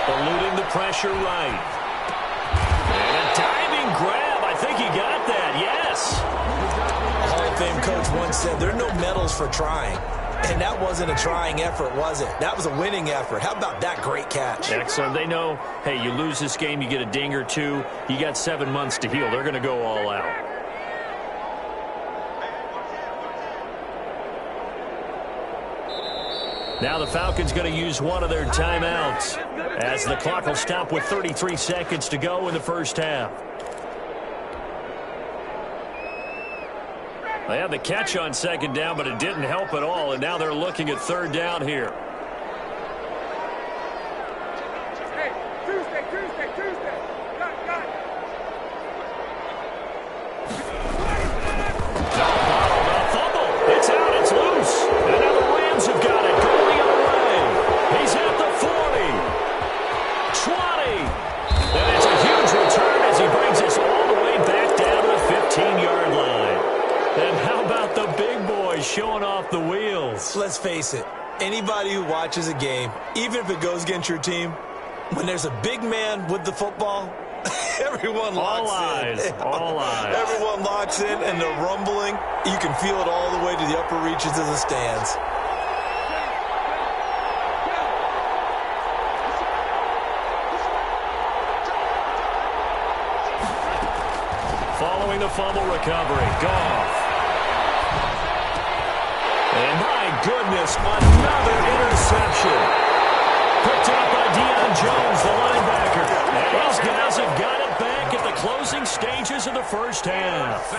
Eluding the pressure right. And a diving grab. I think he got that, yes. Hall of Fame coach once said, there are no medals for trying. And that wasn't a trying effort, was it? That was a winning effort. How about that great catch? Excellent. They know, hey, you lose this game, you get a ding or 2. You got 7 months to heal. They're going to go all out. Now the Falcons going to use one of their timeouts as the clock will stop with 33 seconds to go in the first half. They had the catch on 2nd down, but it didn't help at all, and now they're looking at 3rd down here. Hey, Tuesday. A fumble. It's out. It's loose. And now the Rams have got it. Going the other way. He's at the 40. 20. And it's a huge return as he brings us all the way back down to the 15-yard line. And how about the big boys showing off the wheels? Let's face it, anybody who watches a game, even if it goes against your team, when there's a big man with the football, everyone locks in. All eyes. Everyone locks in, and the rumbling, you can feel it all the way to the upper reaches of the stands. Following the fumble recovery, Goff. And my goodness, another interception. Picked up by Deion Jones, the linebacker. And these guys have got it back at the closing stages of the first half.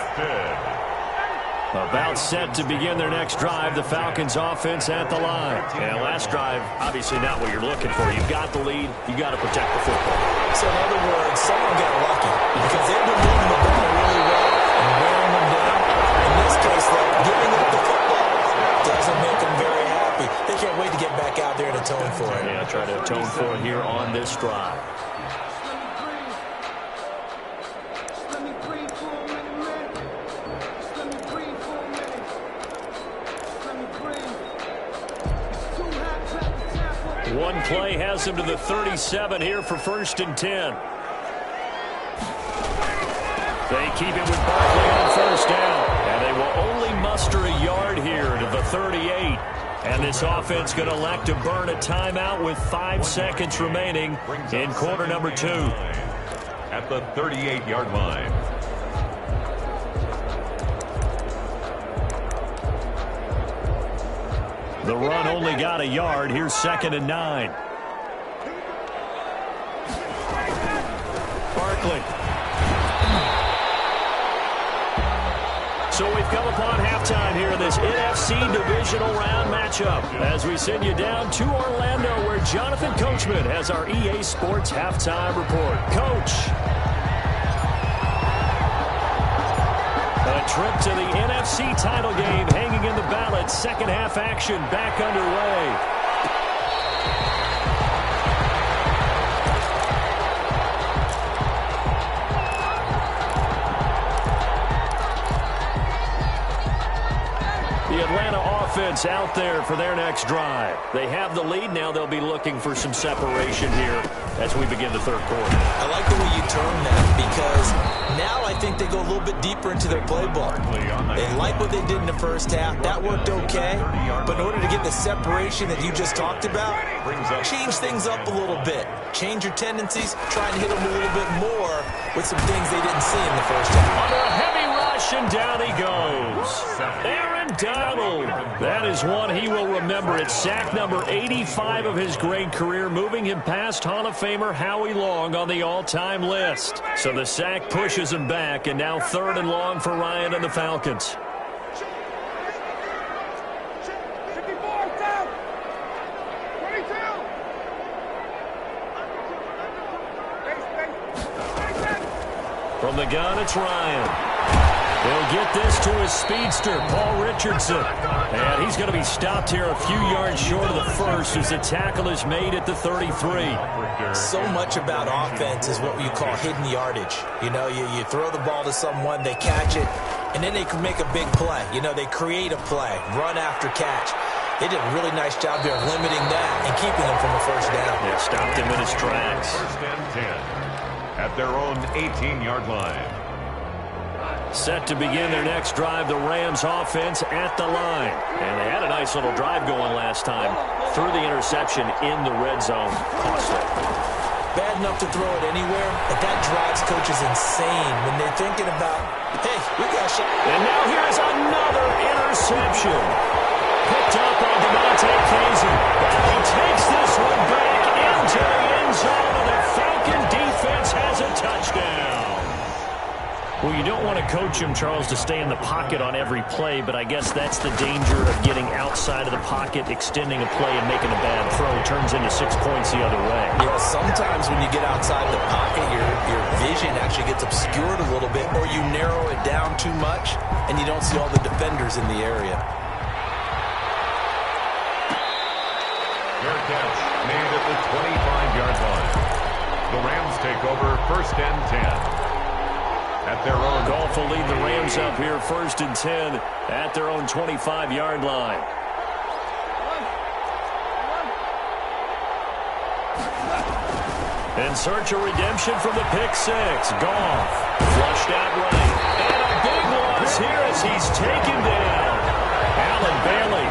About set to begin their next drive, the Falcons offense at the line. And last drive, obviously not what you're looking for. You've got the lead. You've got to protect the football. So in other words, someone got lucky because they've been moving the ball really well and wearing them down. In this case, though, giving up the football doesn't make them very happy. They can't wait to get back out there and atone for it. Yeah, try to atone for it here on this drive. One play has him to the 37 here for 1st and 10. They keep it with Barkley on 1st down. And they will only muster a yard here to the 38. And this offense going to elect to burn a timeout with 5 seconds remaining in quarter number 2. At the 38-yard line. The run only got a yard. Here's 2nd and 9. Barkley. So we've come upon halftime here in this NFC divisional round matchup as we send you down to Orlando where Jonathan Coachman has our EA Sports halftime report. Coach. A trip to the NFC title game hanging in the balance. Second half action back underway. The Atlanta offense out there for their next drive. They have the lead. Now they'll be looking for some separation here as we begin the third quarter. I like the way you term that, because now I think they go a little bit deeper into their playbook. They like what they did in the first half. That worked okay. But in order to get the separation that you just talked about, change things up a little bit. Change your tendencies. Try and hit them a little bit more with some things they didn't see in the first half. Under a heavy rush, and down he goes. Aaron Donald. That is one he will remember. It's sack number 85 of his great career, moving him past Hall of Famer Howie Long on the all-time list. So the sack pushes him back, and now 3rd and long for Ryan and the Falcons. From the gun, it's Ryan. He'll get this to his speedster, Paul Richardson. And he's going to be stopped here a few yards short of the first as the tackle is made at the 33. So much about offense is what you call hidden yardage. You know, you throw the ball to someone, they catch it, and then they can make a big play. You know, they create a play, run after catch. They did a really nice job there of limiting that and keeping him from a first down. Yeah, stopped him in his tracks. 1st and 10 at their own 18-yard line. Set to begin their next drive, the Rams offense at the line. And they had a nice little drive going last time. Threw the interception in the red zone. Costly. Bad enough to throw it anywhere, but that drives coaches insane when they're thinking about, hey, we got a shot. And now here's another interception. Picked up by Demonte Kazee. He takes this one back into the end zone, and the Falcon defense has a touchdown. Well, you don't want to coach him, Charles, to stay in the pocket on every play, but I guess that's the danger of getting outside of the pocket, extending a play, and making a bad throw. Turns into 6 points the other way. Yeah, sometimes when you get outside the pocket, your vision actually gets obscured a little bit, or you narrow it down too much, and you don't see all the defenders in the area. Fair catch made at the 25-yard line. The Rams take over 1st and 10. At their own. Goff will lead the Rams up here 1st and 10 at their own 25-yard line. In search of redemption from the pick six. Goff flushed out right. And a big loss here as he's taken down. Allen Bailey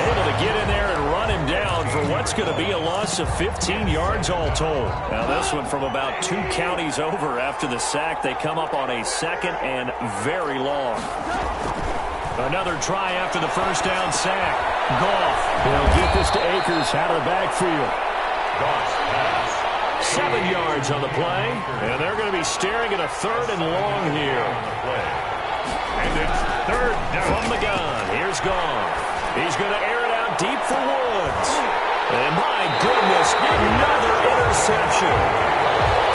able to get in there and run him down for what's going to be a loss of 15 yards all told. Now this one from about 2 counties over after the sack. They come up on a 2nd and very long. Another try after the first down sack. Goff. They'll get this to Akers out of the backfield. Goff's pass. 7 yards on the play. And they're going to be staring at a 3rd and long here. And it's 3rd down. From the gun, here's Goff. He's going to air it out deep for Woods. And my goodness, another interception.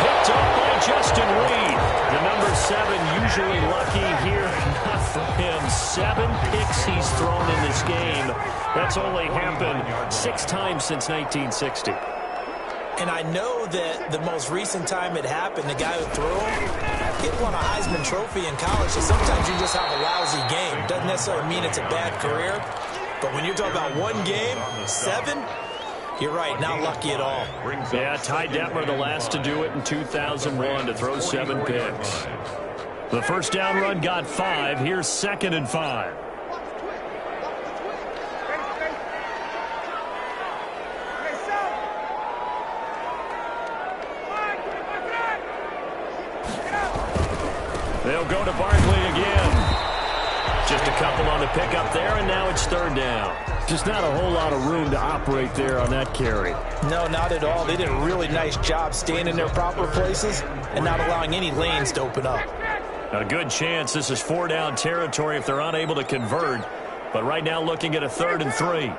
Picked up by Justin Reed. The number 7 usually lucky here. Not for him. 7 picks he's thrown in this game. That's only happened 6 times since 1960. And I know that the most recent time it happened, the guy who threw him, he won a Heisman Trophy in college, so sometimes you just have a lousy game. Doesn't necessarily mean it's a bad career, but when you're talking about one game, 7, you're right, not lucky at all. Yeah, Ty Detmer, the last to do it in 2001, to throw 7 picks. The first down run got 5. Here's 2nd and 5. They'll go to Barkley again. Just a couple on the pickup there, and now it's 3rd down. Just not a whole lot of room to operate there on that carry. No, not at all. They did a really nice job staying in their proper places and not allowing any lanes to open up. A good chance this is 4-down territory if they're unable to convert. But right now looking at a 3rd and 3.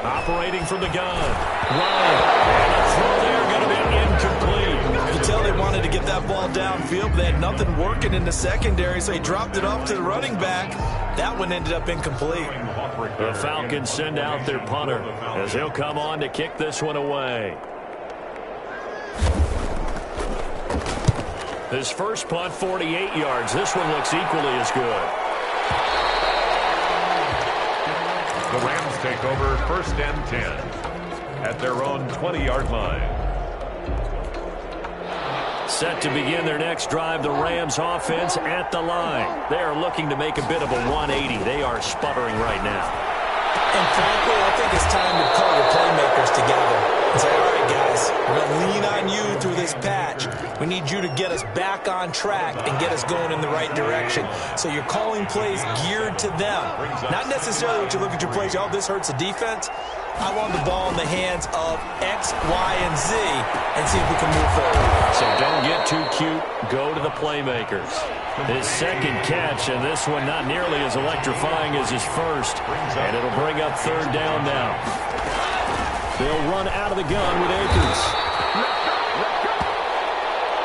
Operating from the gun. Ryan. And a throw there going to be incomplete. You can tell they wanted to get that ball downfield, but they had nothing working in the secondary, so he dropped it off to the running back. That one ended up incomplete. The Falcons send out their punter as he'll come on to kick this one away. His first punt, 48 yards. This one looks equally as good. The Rams take over 1st and 10 at their own 20-yard line. Set to begin their next drive, the Rams offense at the line. They are looking to make a bit of a 180. They are sputtering right now. And frankly, I think it's time to call your playmakers together and say, all right, guys, we're going to lean on you through this patch. We need you to get us back on track and get us going in the right direction. So you're calling plays geared to them. Not necessarily what you look at your plays, oh, this hurts the defense. I want the ball in the hands of X, Y, and Z and see if we can move forward. So don't get too cute. Go to the playmakers. His second catch, and this one not nearly as electrifying as his first. And it'll bring up 3rd down now. They'll run out of the gun with Akers.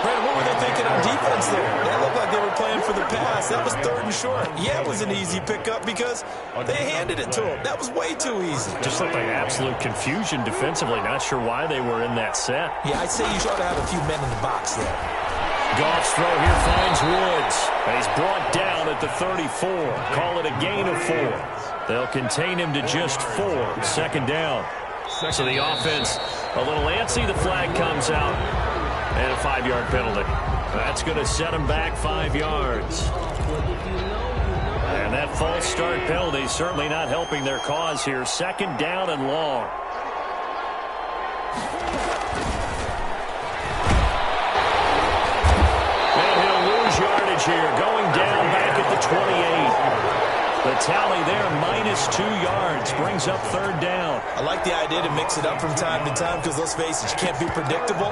Brandon, what were they thinking on defense there? That looked like they were playing for the pass. That was 3rd and short. Yeah, it was an easy pickup because they handed it to him. That was way too easy. Just looked like absolute confusion defensively. Not sure why they were in that set. Yeah, I'd say you ought to have a few men in the box there. Goff's throw here finds Woods. He's brought down at the 34. Call it a gain of 4. They'll contain him to just 4. 2nd down. So the offense a little antsy. The flag comes out. And a 5-yard penalty. That's going to set him back 5 yards. And that false start penalty certainly not helping their cause here. 2nd down and long. And he'll lose yardage here. Going down back at the 28. The tally there, -2 yards. Brings up 3rd down. I like the idea to mix it up from time to time because, let's face it, you can't be predictable.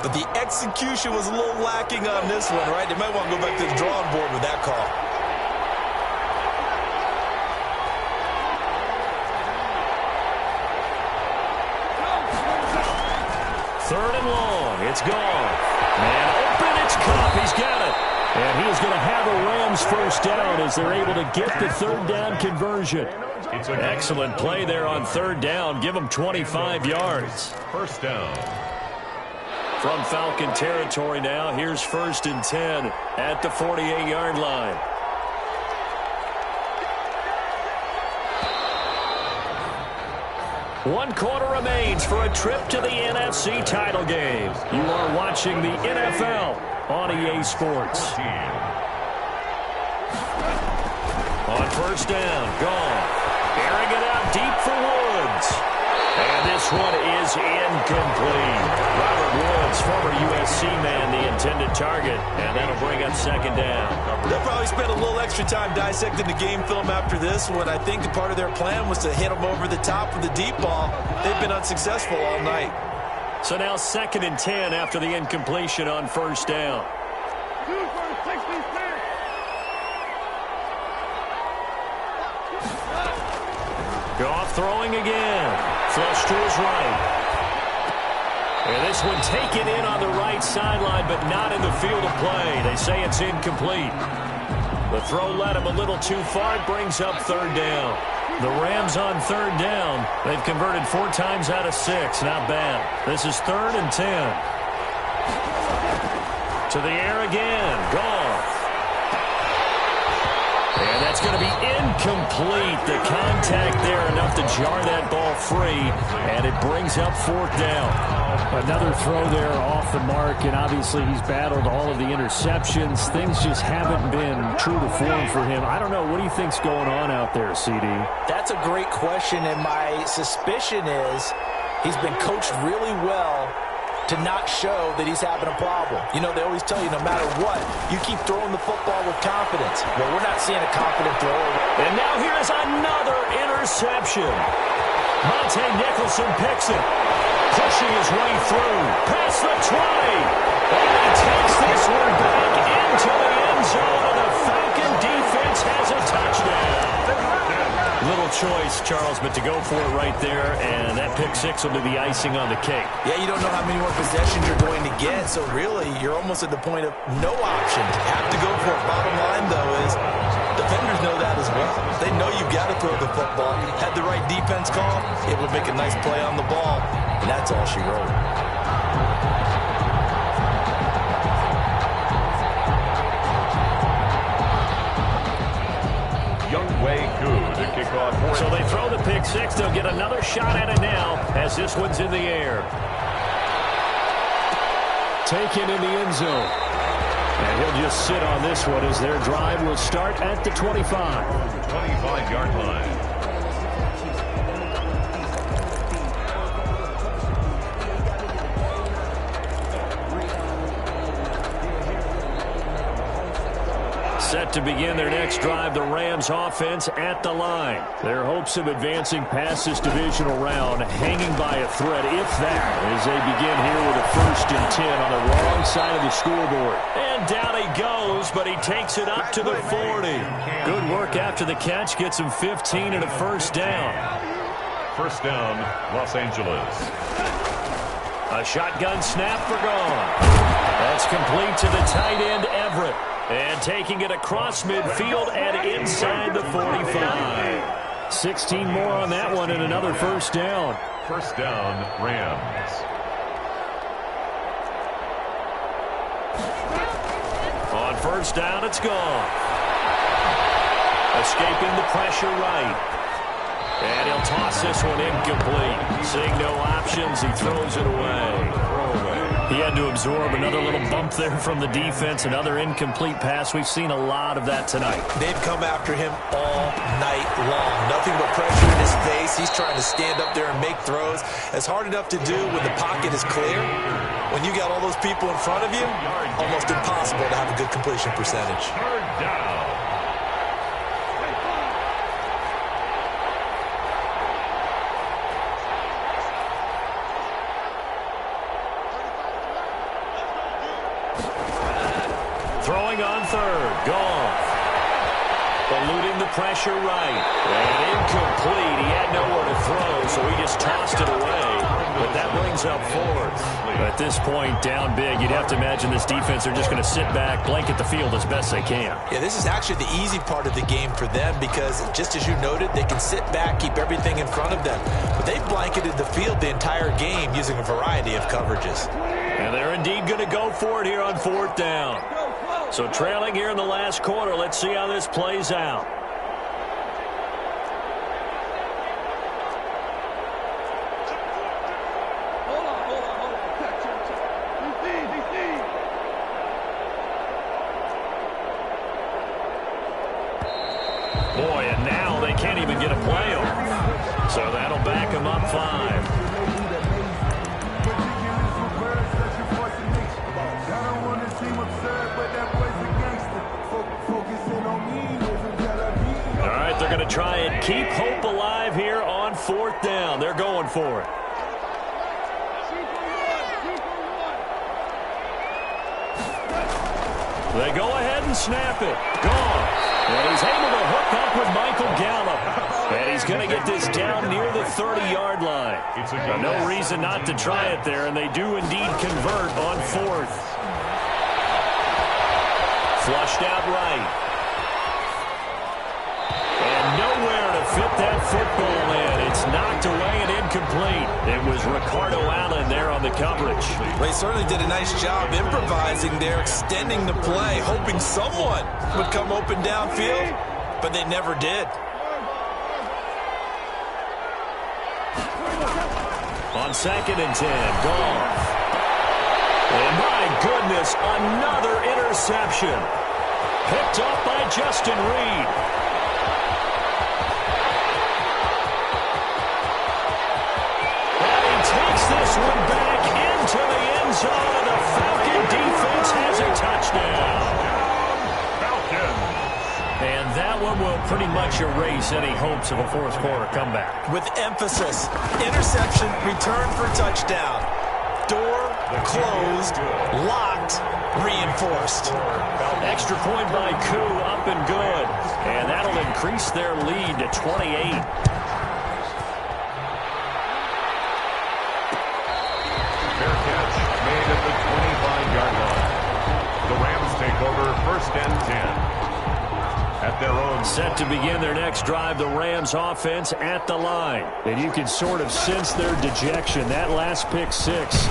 But the execution was a little lacking on this one, right? They might want to go back to the drawing board with that call. Third and long. It's gone. Man open. It's Kupp. He's got it. And he is going to have a Rams 1st down as they're able to get the 3rd down conversion. Excellent play there on 3rd down. Give them 25 yards. 1st down. From Falcon territory now, here's 1st and 10 at the 48-yard line. One quarter remains for a trip to the NFC title game. You are watching the NFL on EA Sports. On 1st down, gone. Airing it out deep for Woods. And this one is incomplete. Robert Woods, former USC man, the intended target. And that'll bring up 2nd down. They'll probably spend a little extra time dissecting the game film after this one. I think part of their plan was to hit them over the top with the deep ball. They've been unsuccessful all night. So now 2nd and 10 after the incompletion on 1st down. Goff throwing again. Flush to his right. And this one taken in on the right sideline, but not in the field of play. They say it's incomplete. The throw led him a little too far. It brings up 3rd down. The Rams on 3rd down. They've converted 4 times out of 6. Not bad. This is 3rd and 10. To the air again. Goff. And that's going to be incomplete. The contact there enough to jar that ball free. And it brings up 4th down. Another throw there off the mark, and obviously he's battled all of the interceptions. Things just haven't been true to form for him. I don't know. What do you think's going on out there, CD? That's a great question, and my suspicion is he's been coached really well to not show that he's having a problem. You know, they always tell you no matter what, you keep throwing the football with confidence. Well, we're not seeing a confident thrower. And now here is another interception. Monte Nicholson picks it. Pushing his way through. Past the 20. And he takes this one back into the end zone. And the Falcon defense has a touchdown. Little choice, Charles, but to go for it right there. And that pick 6 will be the icing on the cake. Yeah, you don't know how many more possessions you're going to get. So really, you're almost at the point of no options. Have to go for it. Bottom line, though, is defenders know that as well. They know you've got to throw the football. Had the right defense call, able to make a nice play on the ball. And that's all she wrote. Younghoe Koo to kick off. So they throw the pick six. They'll get another shot at it now as this one's in the air. Taken in the end zone. And he'll just sit on this one as their drive will start at the 25. 25-yard line. Set to begin their next drive, the Rams offense at the line. Their hopes of advancing past this divisional round hanging by a thread, if that, as they begin here with a 1st and 10 on the wrong side of the scoreboard. And down he goes, but he takes it up to the 40. Good work after the catch, gets him 15 and a 1st down. 1st down, Los Angeles. A shotgun snap for gone. That's complete to the tight end, Everett. And taking it across midfield and inside the 45. 16 more on that one and another 1st down. 1st down, Rams. On 1st down, it's gone. Escaping the pressure right. And he'll toss this one incomplete. Seeing no options, he throws it away. He had to absorb another little bump there from the defense, another incomplete pass. We've seen a lot of that tonight. They've come after him all night long. Nothing but pressure in his face. He's trying to stand up there and make throws. It's hard enough to do when the pocket is clear. When you got all those people in front of you, almost impossible to have a good completion percentage. 3rd down. Throwing on 3rd. Goff. Eluding the pressure right. And incomplete. He had nowhere to throw, so he just tossed it away. But that brings up 4th. At this point, down big, you'd have to imagine this defense are just going to sit back, blanket the field as best they can. Yeah, this is actually the easy part of the game for them because, just as you noted, they can sit back, keep everything in front of them. But they've blanketed the field the entire game using a variety of coverages. And they're indeed going to go for it here on 4th down. So trailing here in the last quarter, let's see how this plays out. Boy, and now they can't even get a play off. So that'll back them up 5. They're going to try and keep hope alive here on 4th down. They're going for it. They go ahead and snap it. Gone. And he's able to hook up with Michael Gallup. And he's going to get this down near the 30-yard line. No reason not to try it there, and they do indeed convert on 4th. Flushed out right. Nowhere to fit that football in. It's knocked away and incomplete. It was Ricardo Allen there on the coverage. Well, he certainly did a nice job improvising there, extending the play, hoping someone would come open downfield, but they never did. On 2nd and 10, Goff. And my goodness, another interception. Picked up by Justin Reed. Takes this one back into the end zone, and the Falcon defense has a touchdown. Falcons. And that one will pretty much erase any hopes of a 4th quarter comeback. With emphasis, interception, return for touchdown. Door closed, locked, reinforced. Extra point by Koo, up and good. And that'll increase their lead to 28. At the 25-yard line. The Rams take over 1st and 10. at their own. Set to begin their next drive, the Rams offense at the line. And you can sort of sense their dejection. That last pick six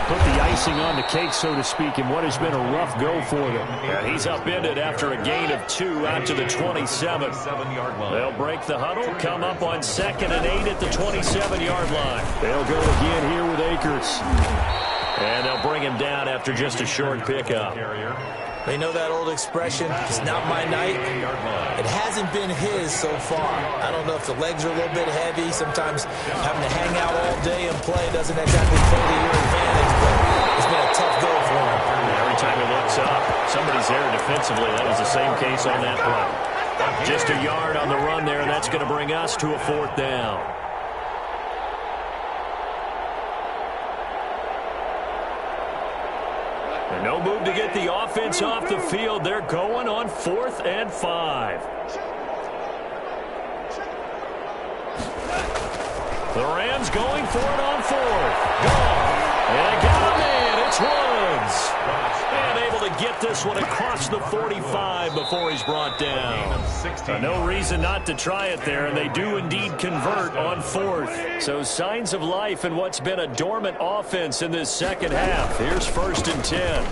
put the icing on the cake, so to speak, in what has been a rough go for them. And he's upended after a gain of 2 out to the 27. They'll break the huddle, come up on 2nd and 8 at the 27-yard line. They'll go again here with Akers. And they'll bring him down after just a short pickup. They know that old expression, it's not my night. It hasn't been his so far. I don't know if the legs are a little bit heavy. Sometimes having to hang out all day and play doesn't exactly play to your advantage, but it's been a tough go for him. Every time he looks up, somebody's there defensively. That was the same case on that play. Just a yard on the run there, and that's going to bring us to a 4th down. No move to get the offense off the field. They're going on 4th and 5. The Rams going for it on 4th. Gone. And got a man. It's Woods. And able to get this one across the 45 before he's brought down. No reason not to try it there, and they do indeed convert on 4th. So signs of life in what's been a dormant offense in this second half. Here's 1st and 10.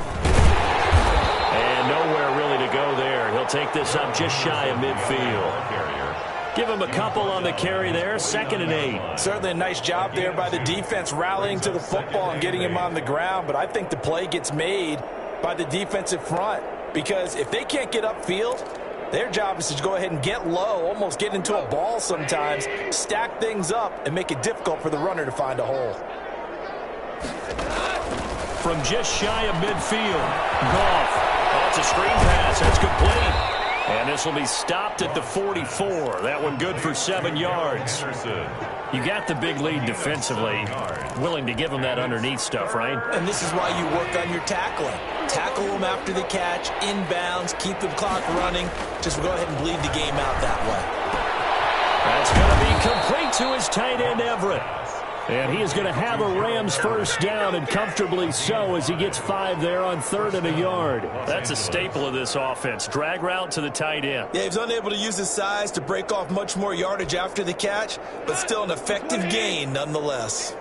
And nowhere really to go there. He'll take this up just shy of midfield. Give him a couple on the carry there. 2nd and 8. Certainly a nice job there by the defense rallying to the football and getting him on the ground, but I think the play gets made by the defensive front, because if they can't get upfield, their job is to go ahead and get low, almost get into a ball sometimes, stack things up, and make it difficult for the runner to find a hole. From just shy of midfield, Goff. Oh, it's a screen pass. That's complete. And this will be stopped at the 44. That one good for 7 yards. You got the big lead defensively. Willing to give them that underneath stuff, right? And this is why you work on your tackling. Tackle them after the catch, inbounds, keep the clock running. Just go ahead and bleed the game out that way. That's going to be complete to his tight end, Everett. And he is going to have a Rams 1st down, and comfortably so, as he gets 5 there on 3rd and a yard. That's a staple of this offense. Drag route to the tight end. Yeah, he's unable to use his size to break off much more yardage after the catch, but still an effective gain nonetheless.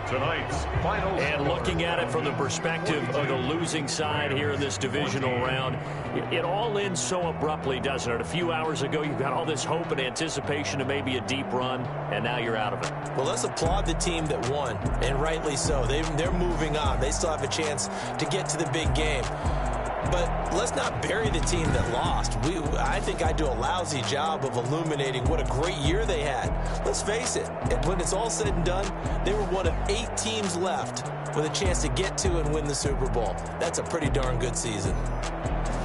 Tonight's final. And looking at it from the perspective of the losing side here in this divisional round, it all ends so abruptly, doesn't it? A few hours ago, you got all this hope and anticipation of maybe a deep run, and now you're out of it. Well, let's applaud the team that won, and rightly so. They're moving on. They still have a chance to get to the big game. But let's not bury the team that lost. I think I do a lousy job of illuminating what a great year they had. Let's face it, when it's all said and done, they were one of 8 teams left with a chance to get to and win the Super Bowl. That's a pretty darn good season.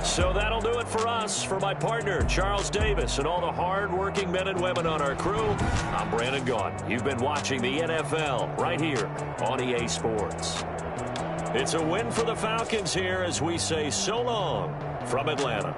So that'll do it for us. For my partner, Charles Davis, and all the hard-working men and women on our crew, I'm Brandon Gaudin. You've been watching the NFL right here on EA Sports. It's a win for the Falcons here as we say so long from Atlanta.